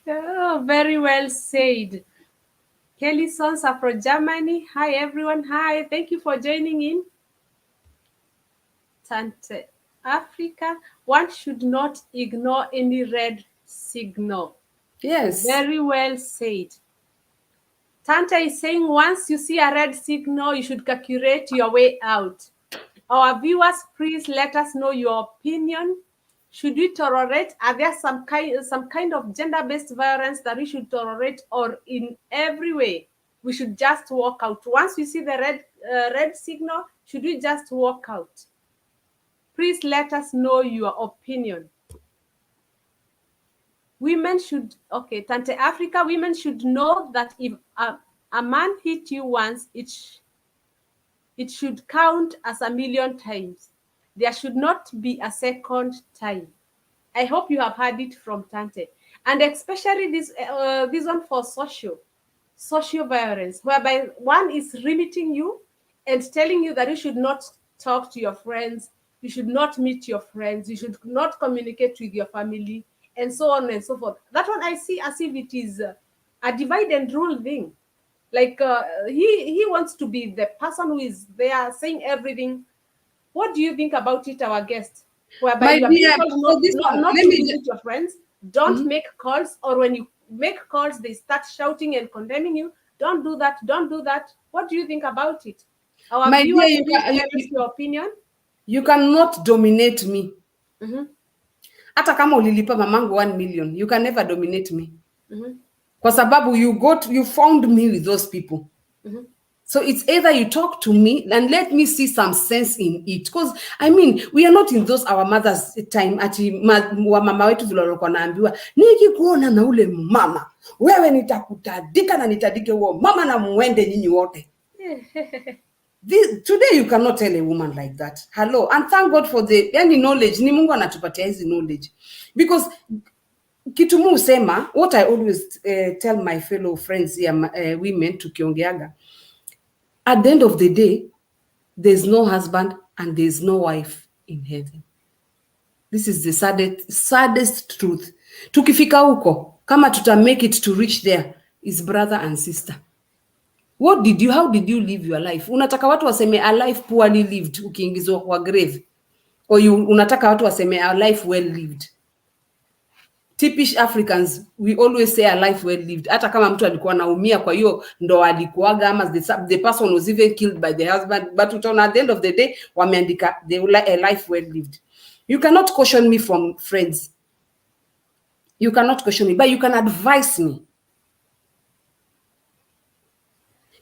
Oh, very well said. Kelly Sonsa from Germany. Hi, everyone. Hi. Thank you for joining in. Tante Africa. One should not ignore any red signal. Yes. Very well said. Tante is saying once you see a red signal, you should calculate your way out. Our viewers, please let us know your opinion. Should we tolerate? Are there some kind of gender-based violence that we should tolerate, or in every way we should just walk out? Once we see the red signal, should we just walk out? Please let us know your opinion. Women should, okay, Tante Africa, women should know that if a man hit you once, it should count as 1,000,000 times. There should not be a second time. I hope you have heard it from Tante. And especially this one for social violence, whereby one is limiting you and telling you that you should not talk to your friends, you should not meet your friends, you should not communicate with your family, and so on and so forth. That one I see as if it is a divide and rule thing. Like he wants to be the person who is there saying everything. What do you think about it, our guest? Whereby My you are dear, being told for this one, not let to me visit your friends, don't make calls, or when you make calls, they start shouting and condemning you. Don't do that. Don't do that. What do you think about it? Our my dear, viewers, please tell us your opinion. you cannot dominate me. Mhm, Hata kama ulilipa mamangu 1 million, you can never dominate me. mhm, Kwa sababu you found me with those people. mhm. So it's either you talk to me and let me see some sense in it. Because I mean, we are not in those our mother's time ati wa mama wetu vile walikuwa naambiwa, nikikuona na ule mama, wewe nitakutadika na nitadike huo mama na muende nyinyi wote. Today you cannot tell a woman like that. Hello. And thank God for the knowledge. Ni Mungu anatupatia hizi knowledge. Because kitu mu sema, what I always tell my fellow friends here, women tukiongeaga, at the end of the day, there's no husband and there's no wife in heaven. This is the saddest truth. Tukifika huko, kama tuta make it to reach there, is brother and sister. How did you live your life? Unataka watu waseme a life poorly lived ukiingizwa kwa grave? Or unataka watu waseme a life well lived? Typish Africans, we always say a life well lived. Hata kama mtu alikuwa naumia kwa hiyo ndo alikuaga, ama the person was even killed by the husband, but utaona at the end of the day wameandika a life well lived. You cannot caution me from friends. You cannot caution me, but you can advise me.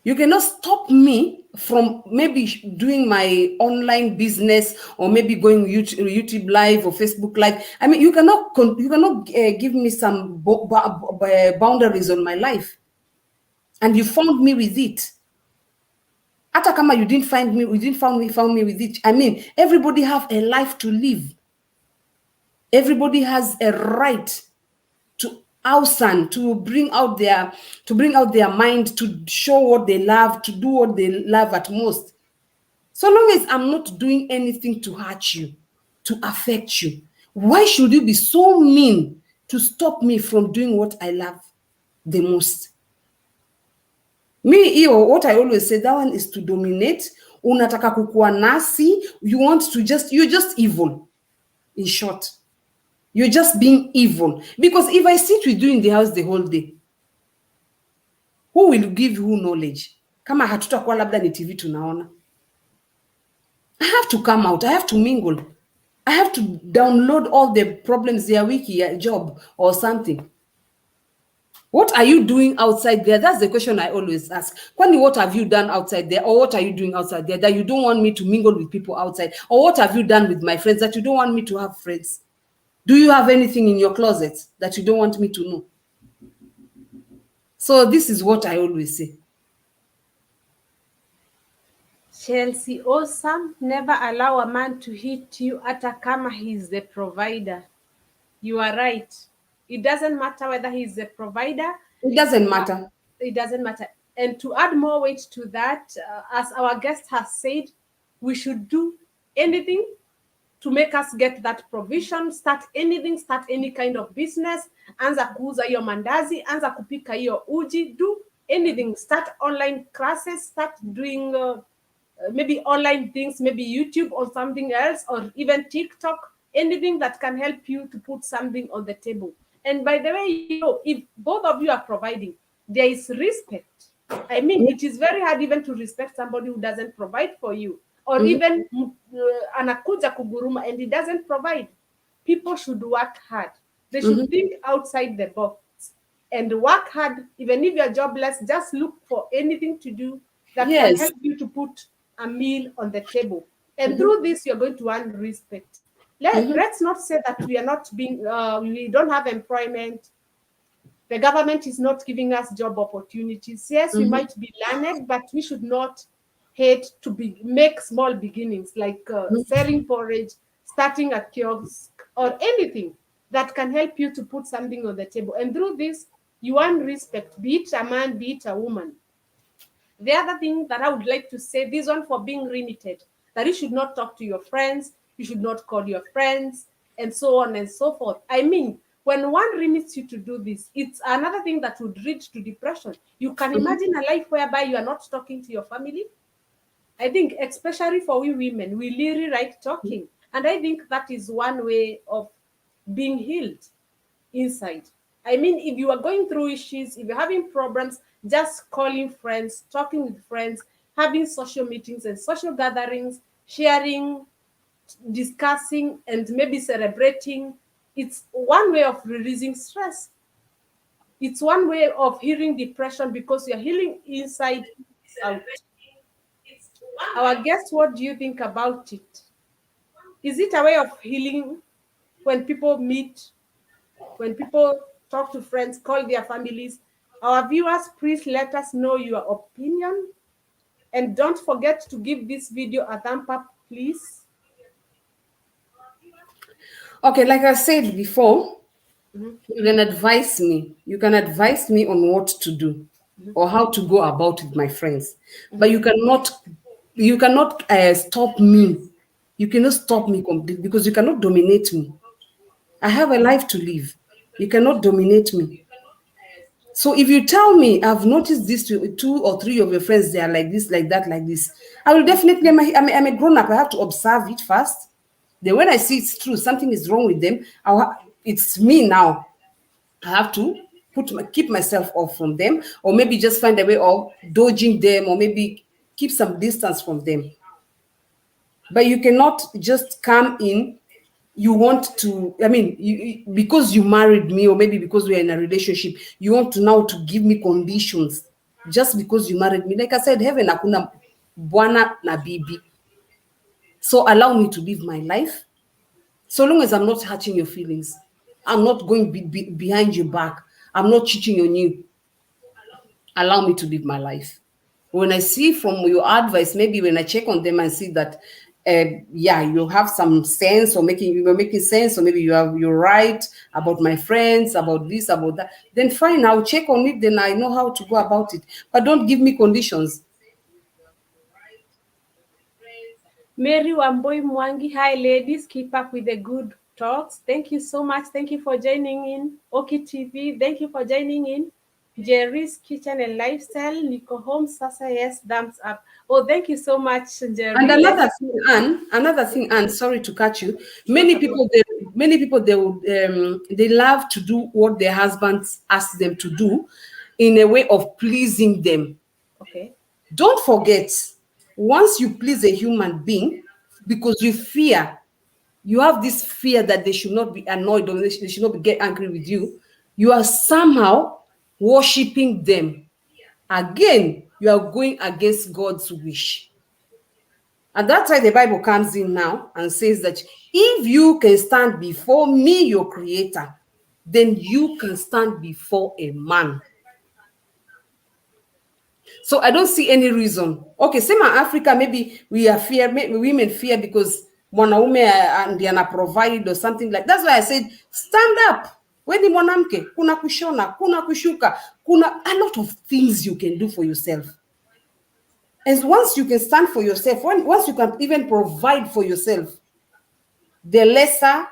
You cannot stop me from maybe doing my online business, or maybe going YouTube live or Facebook live. I mean, you cannot give me some boundaries on my life, and you found me with it. Hata kama you didn't found me with it. I mean, everybody have a life to live. Everybody has a right to outshine, to bring out their mind, to show what they love, to do what they love at most. So long as I'm not doing anything to hurt you, to affect you, why should you be so mean to stop me from doing what I love the most? Me, what I always say, that one is to dominate. Unataka kukua nasi, you're just evil. In short, you're just being evil. Because if I sit with you in the house the whole day, who will give who knowledge? Kama hatutakuwa labda ni TV tunaona. I have to come out. I have to mingle. I have to download all the problems, their wiki, job, or something. What are you doing outside there? That's the question I always ask. Kwani, what have you done outside there? Or what are you doing outside there that you don't want me to mingle with people outside? Or what have you done with my friends that you don't want me to have friends? Do you have anything in your closet that you don't want me to know? So this is what I always say. Chelsea Awesome, never allow a man to hit you hata kama he's the provider. You are right. It doesn't matter whether he's the provider. It doesn't matter. It doesn't matter. And to add more weight to that, as our guest has said, we should do anything to make us get that provision. Start anything, start any kind of business. Anza kuuza hiyo mandazi, anza kupika hiyo uji, do anything. Start online classes, start doing maybe online things, maybe YouTube or something else, or even TikTok, anything that can help you to put something on the table. And by the way, if both of you are providing, there is respect. I mean, it is very hard even to respect somebody who doesn't provide for you, or even anakuja kuguruma and he doesn't provide. People should work hard. They should think outside the box and work hard. Even if you're jobless, just look for anything to do that can Yes. help you to put a meal on the table. And through this, you're going to earn respect. Let's not say that we are not being, we don't have employment. The government is not giving us job opportunities. Yes, we might be learned, but we should not hate to make small beginnings like selling porridge, starting a kiosk, or anything that can help you to put something on the table. And through this, you earn respect, be it a man, be it a woman. The other thing that I would like to say, this one for being limited, that you should not talk to your friends, you should not call your friends, and so on and so forth. I mean, when one limits you to do this, it's another thing that would lead to depression. You can imagine a life whereby you are not talking to your family. I think, especially for we women, we really like talking. And I think that is one way of being healed inside. I mean, if you are going through issues, if you're having problems, just calling friends, talking with friends, having social meetings and social gatherings, sharing, discussing, and maybe celebrating, it's one way of releasing stress. It's one way of healing depression because you're healing inside out. Our guest, what do you think about it? Is it a way of healing when people meet, when people talk to friends, call their families? Our viewers, please let us know your opinion. And don't forget to give this video a thumb up, please. Okay, like I said before, you can advise me. You can advise me on what to do or how to go about with my friends. But you cannot stop me. You cannot stop me completely because you cannot dominate me. I have a life to live. You cannot dominate me. So if you tell me I've noticed this to two or three of your friends, they are like this, like that, like this, I will definitely, I'm a grown up. I have to observe it first. Then when I see it's true, something is wrong with them, it's me now. I have to keep myself off from them, or maybe just find a way of dodging them, or maybe keep some distance from them. But you cannot just come in. You want to, I mean, because you married me, or maybe because we're in a relationship, you want to now to give me conditions just because you married me. Like I said, heaven hakuna bwana na bibi. So allow me to live my life. So long as I'm not hurting your feelings, I'm not going behind your back, I'm not cheating on you, allow me to live my life. When I see from your advice, maybe when I check on them and see that, yeah, you have some sense, or you're making sense, or maybe you're right about my friends, about this, about that, then fine, I'll check on it, then I know how to go about it. But don't give me conditions. Mary Wamboi Mwangi, hi ladies, keep up with the good talks. Thank you so much. Thank you for joining in. Oki TV, thank you for joining in. Jerry's Kitchen and Lifestyle, Nico Home, Sasa, yes, thumbs up. Oh, thank you so much, Jerry. And another thing, Anne, sorry to cut you. Many people, they love to do what their husbands ask them to do in a way of pleasing them. Okay. Don't forget, once you please a human being, because you have this fear that they should not be annoyed, or they should not get angry with you, you are somehow worshiping them. Again, you are going against God's wish. And that's why the Bible comes in now and says that if you can stand before me, your creator, then you can stand before a man. So I don't see any reason. Okay, same in Africa, maybe women fear because mwanaume ndiye ana provide or something like. That's why I said stand up. When ni mwanamke, kuna kushona, kuna kushuka, kuna a lot of things you can do for yourself. And once you can stand for yourself, once you can even provide for yourself, the lesser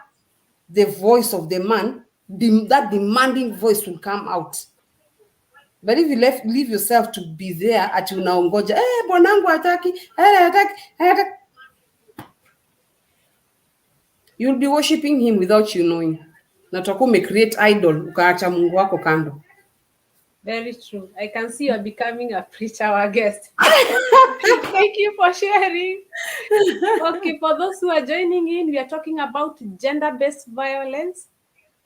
the voice of the man, that demanding voice will come out. But if you leave yourself to be there at unaongoja, bwanangu hataki, hataki, you'll be worshiping him without you knowing. Na utakuwa create idol ukaacha Mungu wako kando. Very true. I can see you're becoming a preacher, our guest. Thank you for sharing. Okay, for those who are joining in, we are talking about gender-based violence.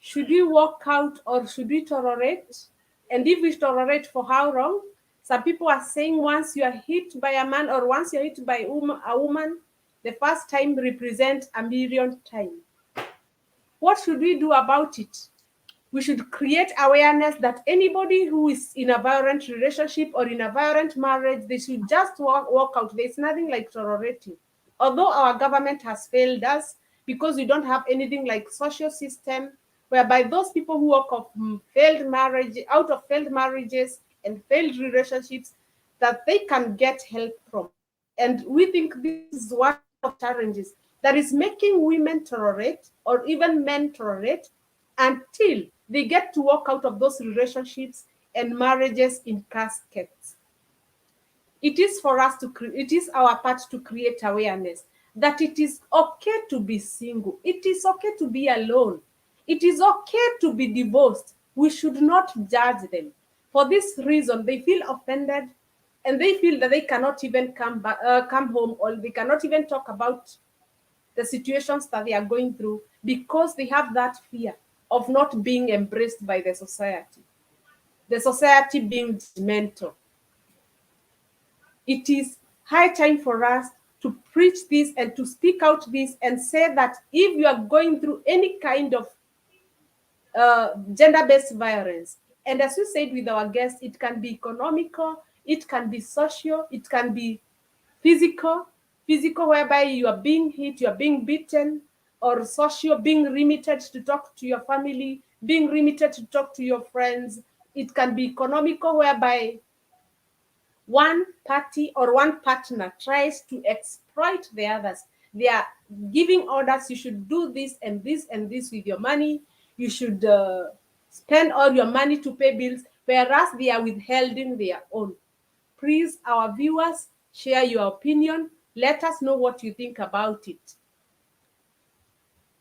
Should we walk out or should we tolerate? And if we tolerate, for how long? Some people are saying once you are hit by a man or once you're hit by a woman, the first time represents a million times. What should we do about it? We should create awareness that anybody who is in a violent relationship or in a violent marriage, they should just walk out. There's nothing like tolerating. Although our government has failed us because we don't have anything like social system whereby those people who walk off failed marriage, out of failed marriages and failed relationships, that they can get help from. And we think this is one of challenges that is making women tolerate or even men tolerate until they get to walk out of those relationships and marriages in caskets. It is for us to it is our part to create awareness that it is okay to be single. It is okay to be alone. It is okay to be divorced. We should not judge them. For this reason, they feel offended and they feel that they cannot even come home, or they cannot even talk about the situations that they are going through because they have that fear of not being embraced by the society being judgmental. It is high time for us to preach this and to speak out this and say that if you are going through any kind of gender-based violence, and as you said with our guests, it can be economical, it can be social, it can be physical whereby you are being hit, you are being beaten, or social, being limited to talk to your family, being limited to talk to your friends. It can be economical whereby one party or one partner tries to exploit the others. They are giving orders, you should do this and this and this with your money. You should spend all your money to pay bills, whereas they are withholding their own. Please, our viewers, share your opinion. Let us know what you think about it.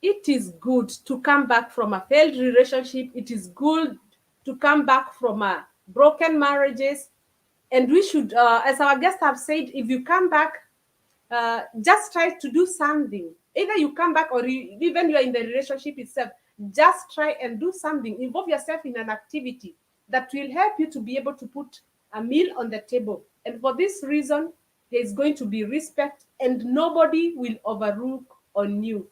It is good to come back from a failed relationship. It is good to come back from a broken marriages. And we should, as our guests have said, if you come back, just try to do something. Either you come back or even you're in the relationship itself, just try and do something. Involve yourself in an activity that will help you to be able to put a meal on the table. And for this reason, there is going to be respect and nobody will overlook on you.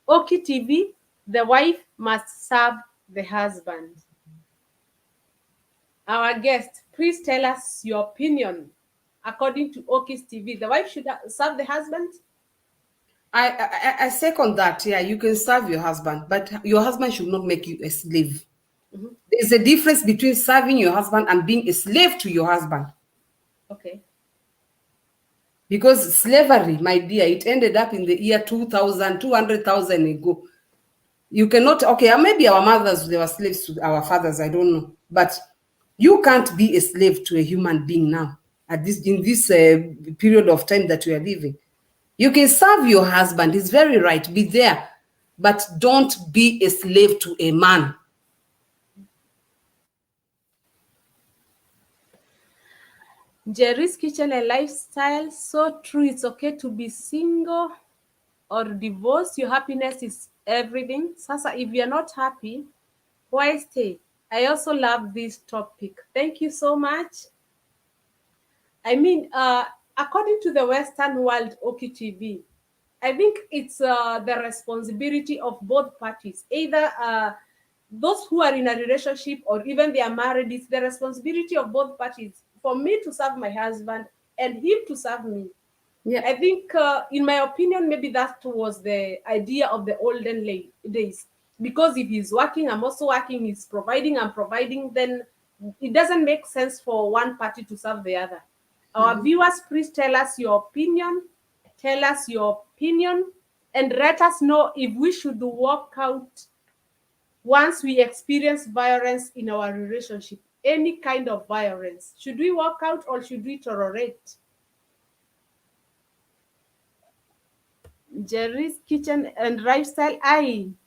Oki TV, the wife must serve the husband. Our guest, please tell us your opinion. According to Oki's TV, the wife should serve the husband? I second that. Yeah, you can serve your husband, but your husband should not make you a slave. There's a difference between serving your husband and being a slave to your husband. Okay. Because slavery, my dear, it ended up in the year 2000, 200,000 ago. You cannot, okay, maybe our mothers, they were slaves to our fathers, I don't know. But you can't be a slave to a human being now, in this period of time that we are living. You can serve your husband, it's very right, be there. But don't be a slave to a man. Jerry's Kitchen and Lifestyle. So true. It's okay to be single or divorced. Your happiness is everything. Sasa, if you're not happy, why stay? I also love this topic. Thank you so much. I mean, according to the Western world, Oki TV, I think it's the responsibility of both parties, either those who are in a relationship or even they are married. It's the responsibility of both parties for me to serve my husband and him to serve me. Yeah. I think, in my opinion, maybe that was the idea of the olden days. Because if he's working, I'm also working, he's providing, I'm providing, then it doesn't make sense for one party to serve the other. Our viewers, please tell us your opinion. Tell us your opinion and let us know if we should walk out once we experience violence in our relationship. Any kind of violence. Should we walk out or should we tolerate? Jerry's Kitchen and Lifestyle.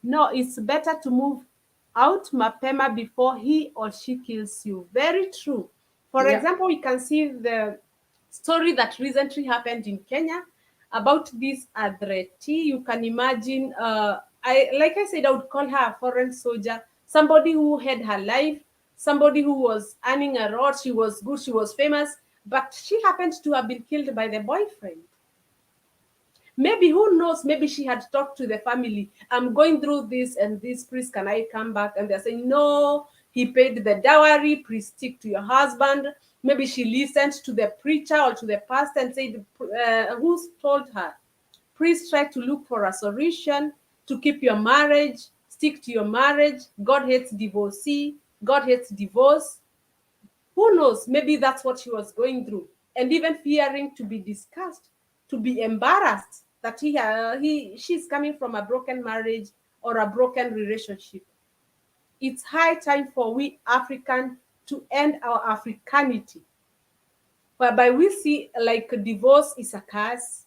No, it's better to move out mapema before he or she kills you. Very true. For Yeah. example, we can see the story that recently happened in Kenya about this Adreti. You can imagine, like I said, I would call her a foreign soldier, somebody who had her life, somebody who was earning a lot, she was good, she was famous, but she happened to have been killed by the boyfriend. Maybe, who knows, maybe she had talked to the family, I'm going through this and this, please can I come back? And they're saying, no, he paid the dowry, please stick to your husband. Maybe she listened to the preacher or to the pastor and said, who's told her, please try to look for a solution to keep your marriage, stick to your marriage. God hates divorcee, God hates divorce. Who knows, maybe that's what she was going through, and even fearing to be discussed, to be embarrassed that she's coming from a broken marriage or a broken relationship. It's high time for we African to end our Africanity, whereby we see like divorce is a curse,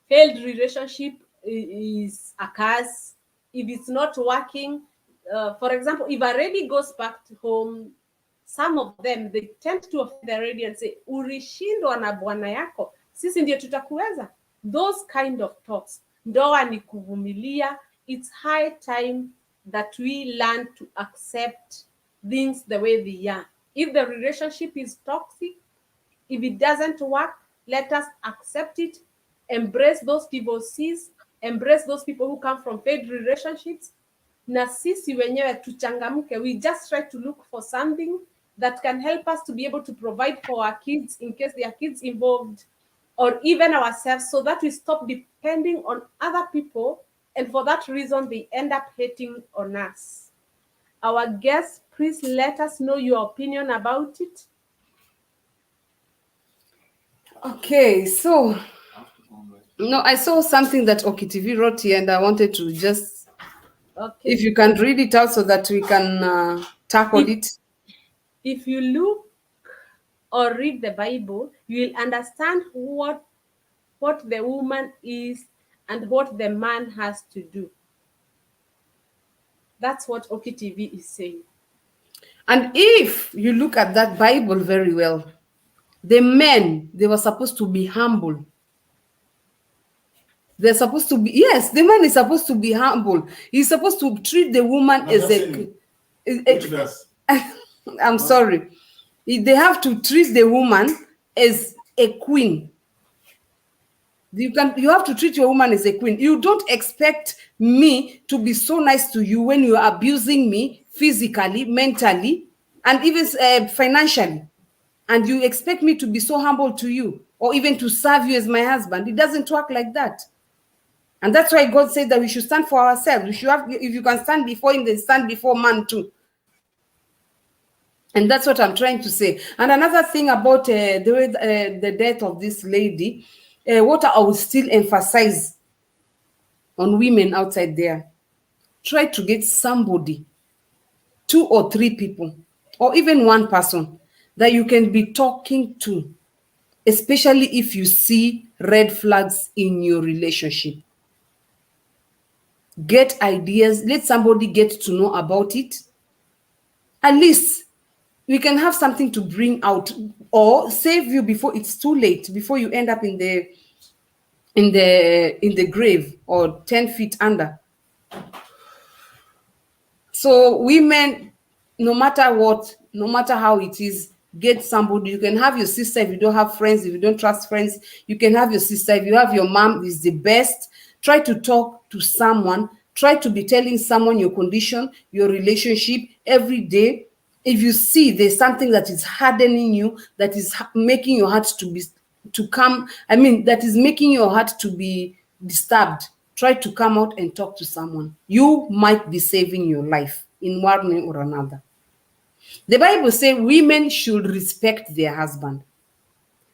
failed relationship is a curse. If it's not working, for example, if a lady goes back to home, some of them they tend to offend the lady and say, ulishindwa na bwana yako, sisi ndio tutakuweza. Those kind of talks. Ndoa ni kuvumilia. It's high time that we learn to accept things the way they are. If the relationship is toxic, if it doesn't work, let us accept it, embrace those divorcees, embrace those people who come from failed relationships. Na sisi wenyewe tuchangamke. We just try to look for something that can help us to be able to provide for our kids in case there are kids involved, or even ourselves, so that we stop depending on other people, and for that reason they end up hating on us. Our guests, please let us know your opinion about it. Okay, so I saw something that OKTV wrote here, and I wanted to just, if you can read it out so that we can tackle it. If you look or read the Bible, you will understand what the woman is and what the man has to do. That's what OKTV is saying. And if you look at that Bible very well, the men, they were supposed to be humble. They're supposed to be, yes, the man is supposed to be humble. He's supposed to treat the woman as I'm sorry. They have to treat the woman as a queen. You have to treat your woman as a queen. You don't expect me to be so nice to you when you are abusing me physically, mentally, and even financially. And you expect me to be so humble to you, or even to serve you as my husband. It doesn't work like that. And that's why God said that we should stand for ourselves. We should have, if you can stand before him, then stand before man too. And that's what I'm trying to say. And another thing about the death of this lady, what I would still emphasize on women outside there, try to get somebody, 2 or 3 people, or even one person that you can be talking to, especially if you see red flags in your relationship. Get ideas, let somebody get to know about it. At least we can have something to bring out or save you before it's too late, before you end up in the grave or 10 feet under. So women, no matter what, no matter how it is, get somebody. You can have your sister if you don't have friends, if you don't trust friends. You can have your sister. If you have your mom, is the best. Try to talk to someone. Try to be telling someone your condition, your relationship every day. If you see there's something that is hardening you, that is making your heart that is making your heart to be disturbed, try to come out and talk to someone. You might be saving your life in one way or another. The Bible says women should respect their husband.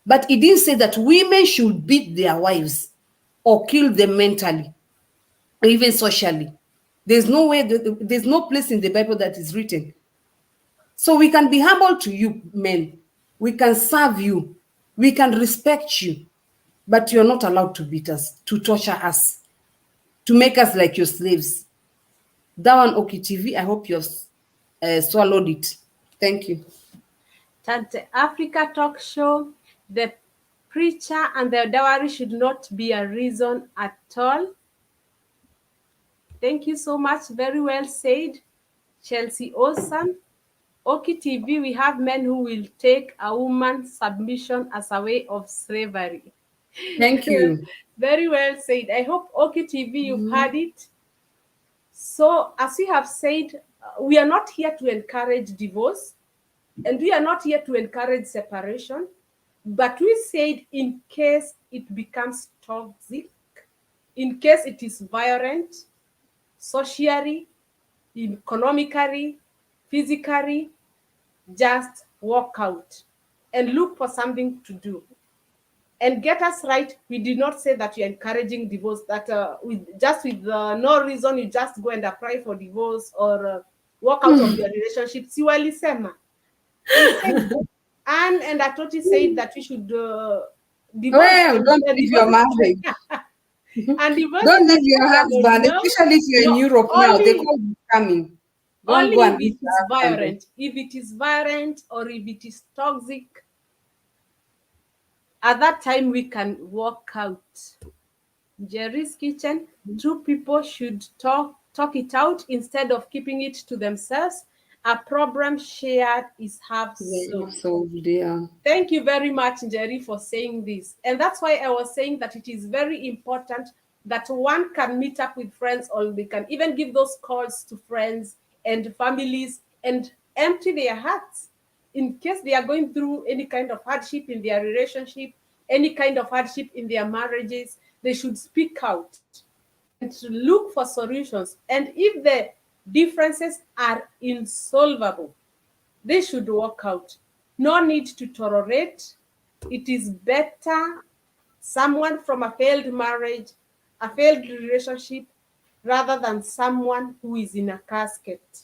But it didn't say that women should beat their wives or kill them mentally or even socially. There's no place in the Bible that is written. So we can be humble to you, men. We can serve you. We can respect you. But you're not allowed to beat us, to torture us, to make us like your slaves. That one, okay, TV, I hope you've swallowed it. Thank you. Tante Africa talk show, the preacher and the dowry should not be a reason at all. Thank you so much. Very well said. Chelsea Olsen. Oki TV, we have men who will take a woman's submission as a way of slavery. Thank you. Very well said. I hope Oki TV, you've heard it. So, as we have said, we are not here to encourage divorce and we are not here to encourage separation, but we said in case it becomes toxic, in case it is violent, socially, economically, physically, just walk out and look for something to do. And get us right, we did not say that you're encouraging divorce, that with no reason you just go and apply for divorce or walk out of your relationship. Siwali sema. Anne and Atoti said that we should divorce. Well, don't leave your marriage. And divorce Don't leave your husband, no, especially if you're in Europe now. They call you coming. Don't only go if and it leave is your husband. violent. If it is violent or if it is toxic, at that time we can walk out. Jerry's Kitchen, two people should talk it out instead of keeping it to themselves. A problem shared is half solved. So, yeah. Thank you very much, Jerry, for saying this. And that's why I was saying that it is very important that one can meet up with friends, or they can even give those calls to friends and families and empty their hearts in case they are going through any kind of hardship in their relationship, any kind of hardship in their marriages. They should speak out and look for solutions. And if the differences are insolvable, they should walk out. No need to tolerate. It is better someone from a failed marriage, a failed relationship, rather than someone who is in a casket.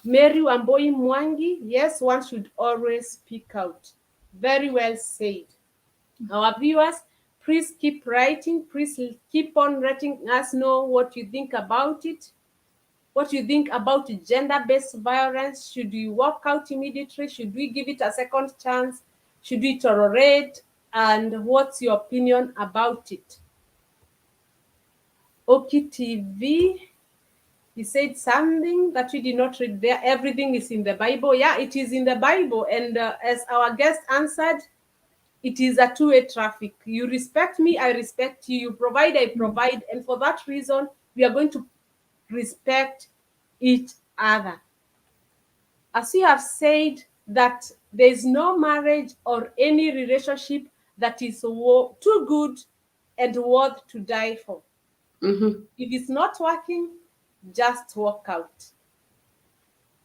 Mary Wamboi Mwangi, yes, one should always speak out. Very well said. Our viewers, please keep writing. Please keep on letting us know what you think about it. What you think about gender-based violence. Should we walk out immediately? Should we give it a second chance? Should we tolerate? And what's your opinion about it? Oki TV, he said something that we did not read there. Everything is in the Bible. Yeah, it is in the Bible. And as our guest answered, it is a two-way traffic. You respect me, I respect you. You provide, I provide. And for that reason, we are going to respect each other. As we have said, that there is no marriage or any relationship that is too good and worth to die for. Mm-hmm. If it's not working, just walk out.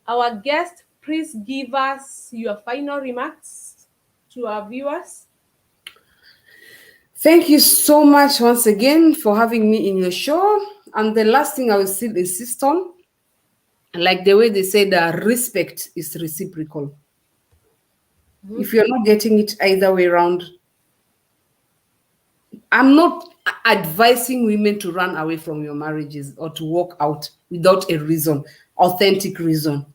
Our guest, please give us your final remarks to our viewers. Thank you so much once again for having me in your show. And the last thing I will still insist on, like the way they say that respect is reciprocal. Mm-hmm. If you're not getting it either way around, I'm not advising women to run away from your marriages or to walk out without a reason, authentic reason.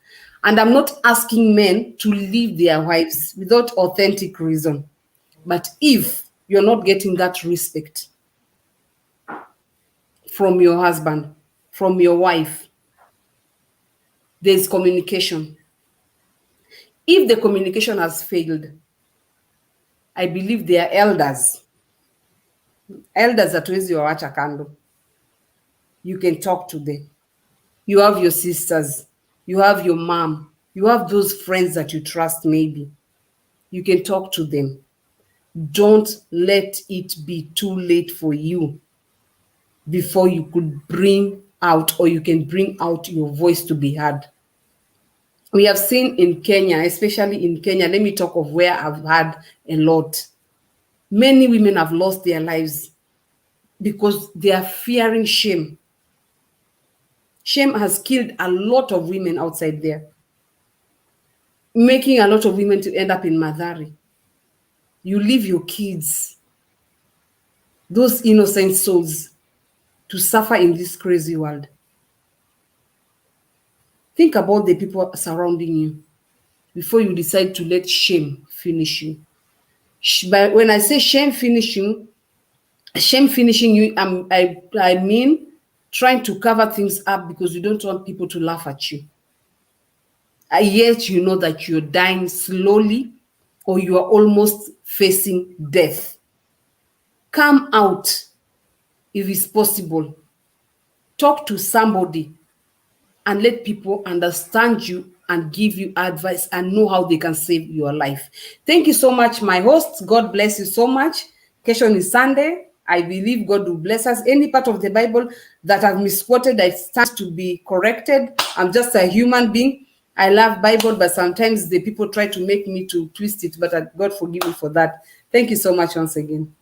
And I'm not asking men to leave their wives without authentic reason. But if you're not getting that respect from your husband, from your wife, there's communication. If the communication has failed, I believe they are elders. Elders hatuwezi wawacha kando. You can talk to them. You have your sisters. You have your mom. You have those friends that you trust maybe. You can talk to them. Don't let it be too late for you before you could bring out, or you can bring out your voice to be heard. We have seen in Kenya, especially in Kenya, let me talk of where I've had a lot. Many women have lost their lives because they are fearing shame. Shame has killed a lot of women outside there, making a lot of women to end up in Madhari. You leave your kids, those innocent souls, to suffer in this crazy world. Think about the people surrounding you before you decide to let shame finish you. But when I say shame finishing you, I mean trying to cover things up because you don't want people to laugh at you. And yet you know that you're dying slowly or you are almost facing death. Come out if it's possible. Talk to somebody and let people understand you and give you advice and know how they can save your life. Thank you so much, my host. God bless you so much. Kesho is Sunday. I believe God will bless us. Any part of the Bible that I've misquoted, that stands to be corrected. I'm just a human being. I love Bible, but sometimes the people try to make me to twist it, but God forgive me for that. Thank you so much once again.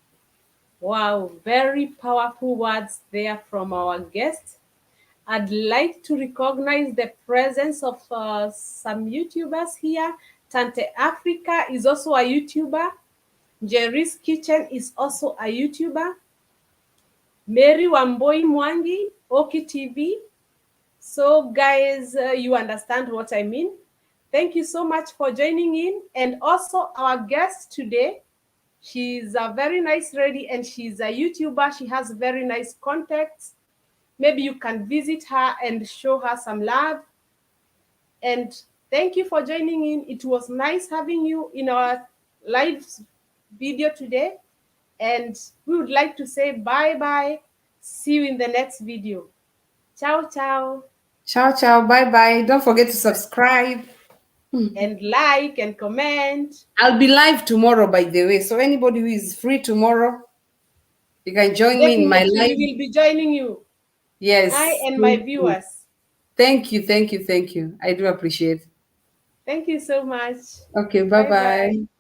Wow, very powerful words there from our guest. I'd like to recognize the presence of some YouTubers here. Tante Africa is also a YouTuber. Jerry's Kitchen is also a YouTuber. Mary Wamboi Mwangi, Oki TV. So guys, you understand what I mean. Thank you so much for joining in. And also our guest today, she's a very nice lady and she's a YouTuber. She has very nice contacts. Maybe you can visit her and show her some love. And thank you for joining in. It was nice having you in our live video today. And we would like to say bye-bye. See you in the next video. Ciao, ciao. Ciao, ciao. Bye-bye. Don't forget to subscribe. And like and comment. I'll be live tomorrow, by the way. So anybody who is free tomorrow, you can join me in my Definitely, live. we will be joining you. Yes. I and my viewers. Thank you. Thank you. Thank you. I do appreciate it. Thank you so much. Okay. Bye-bye. Bye-bye.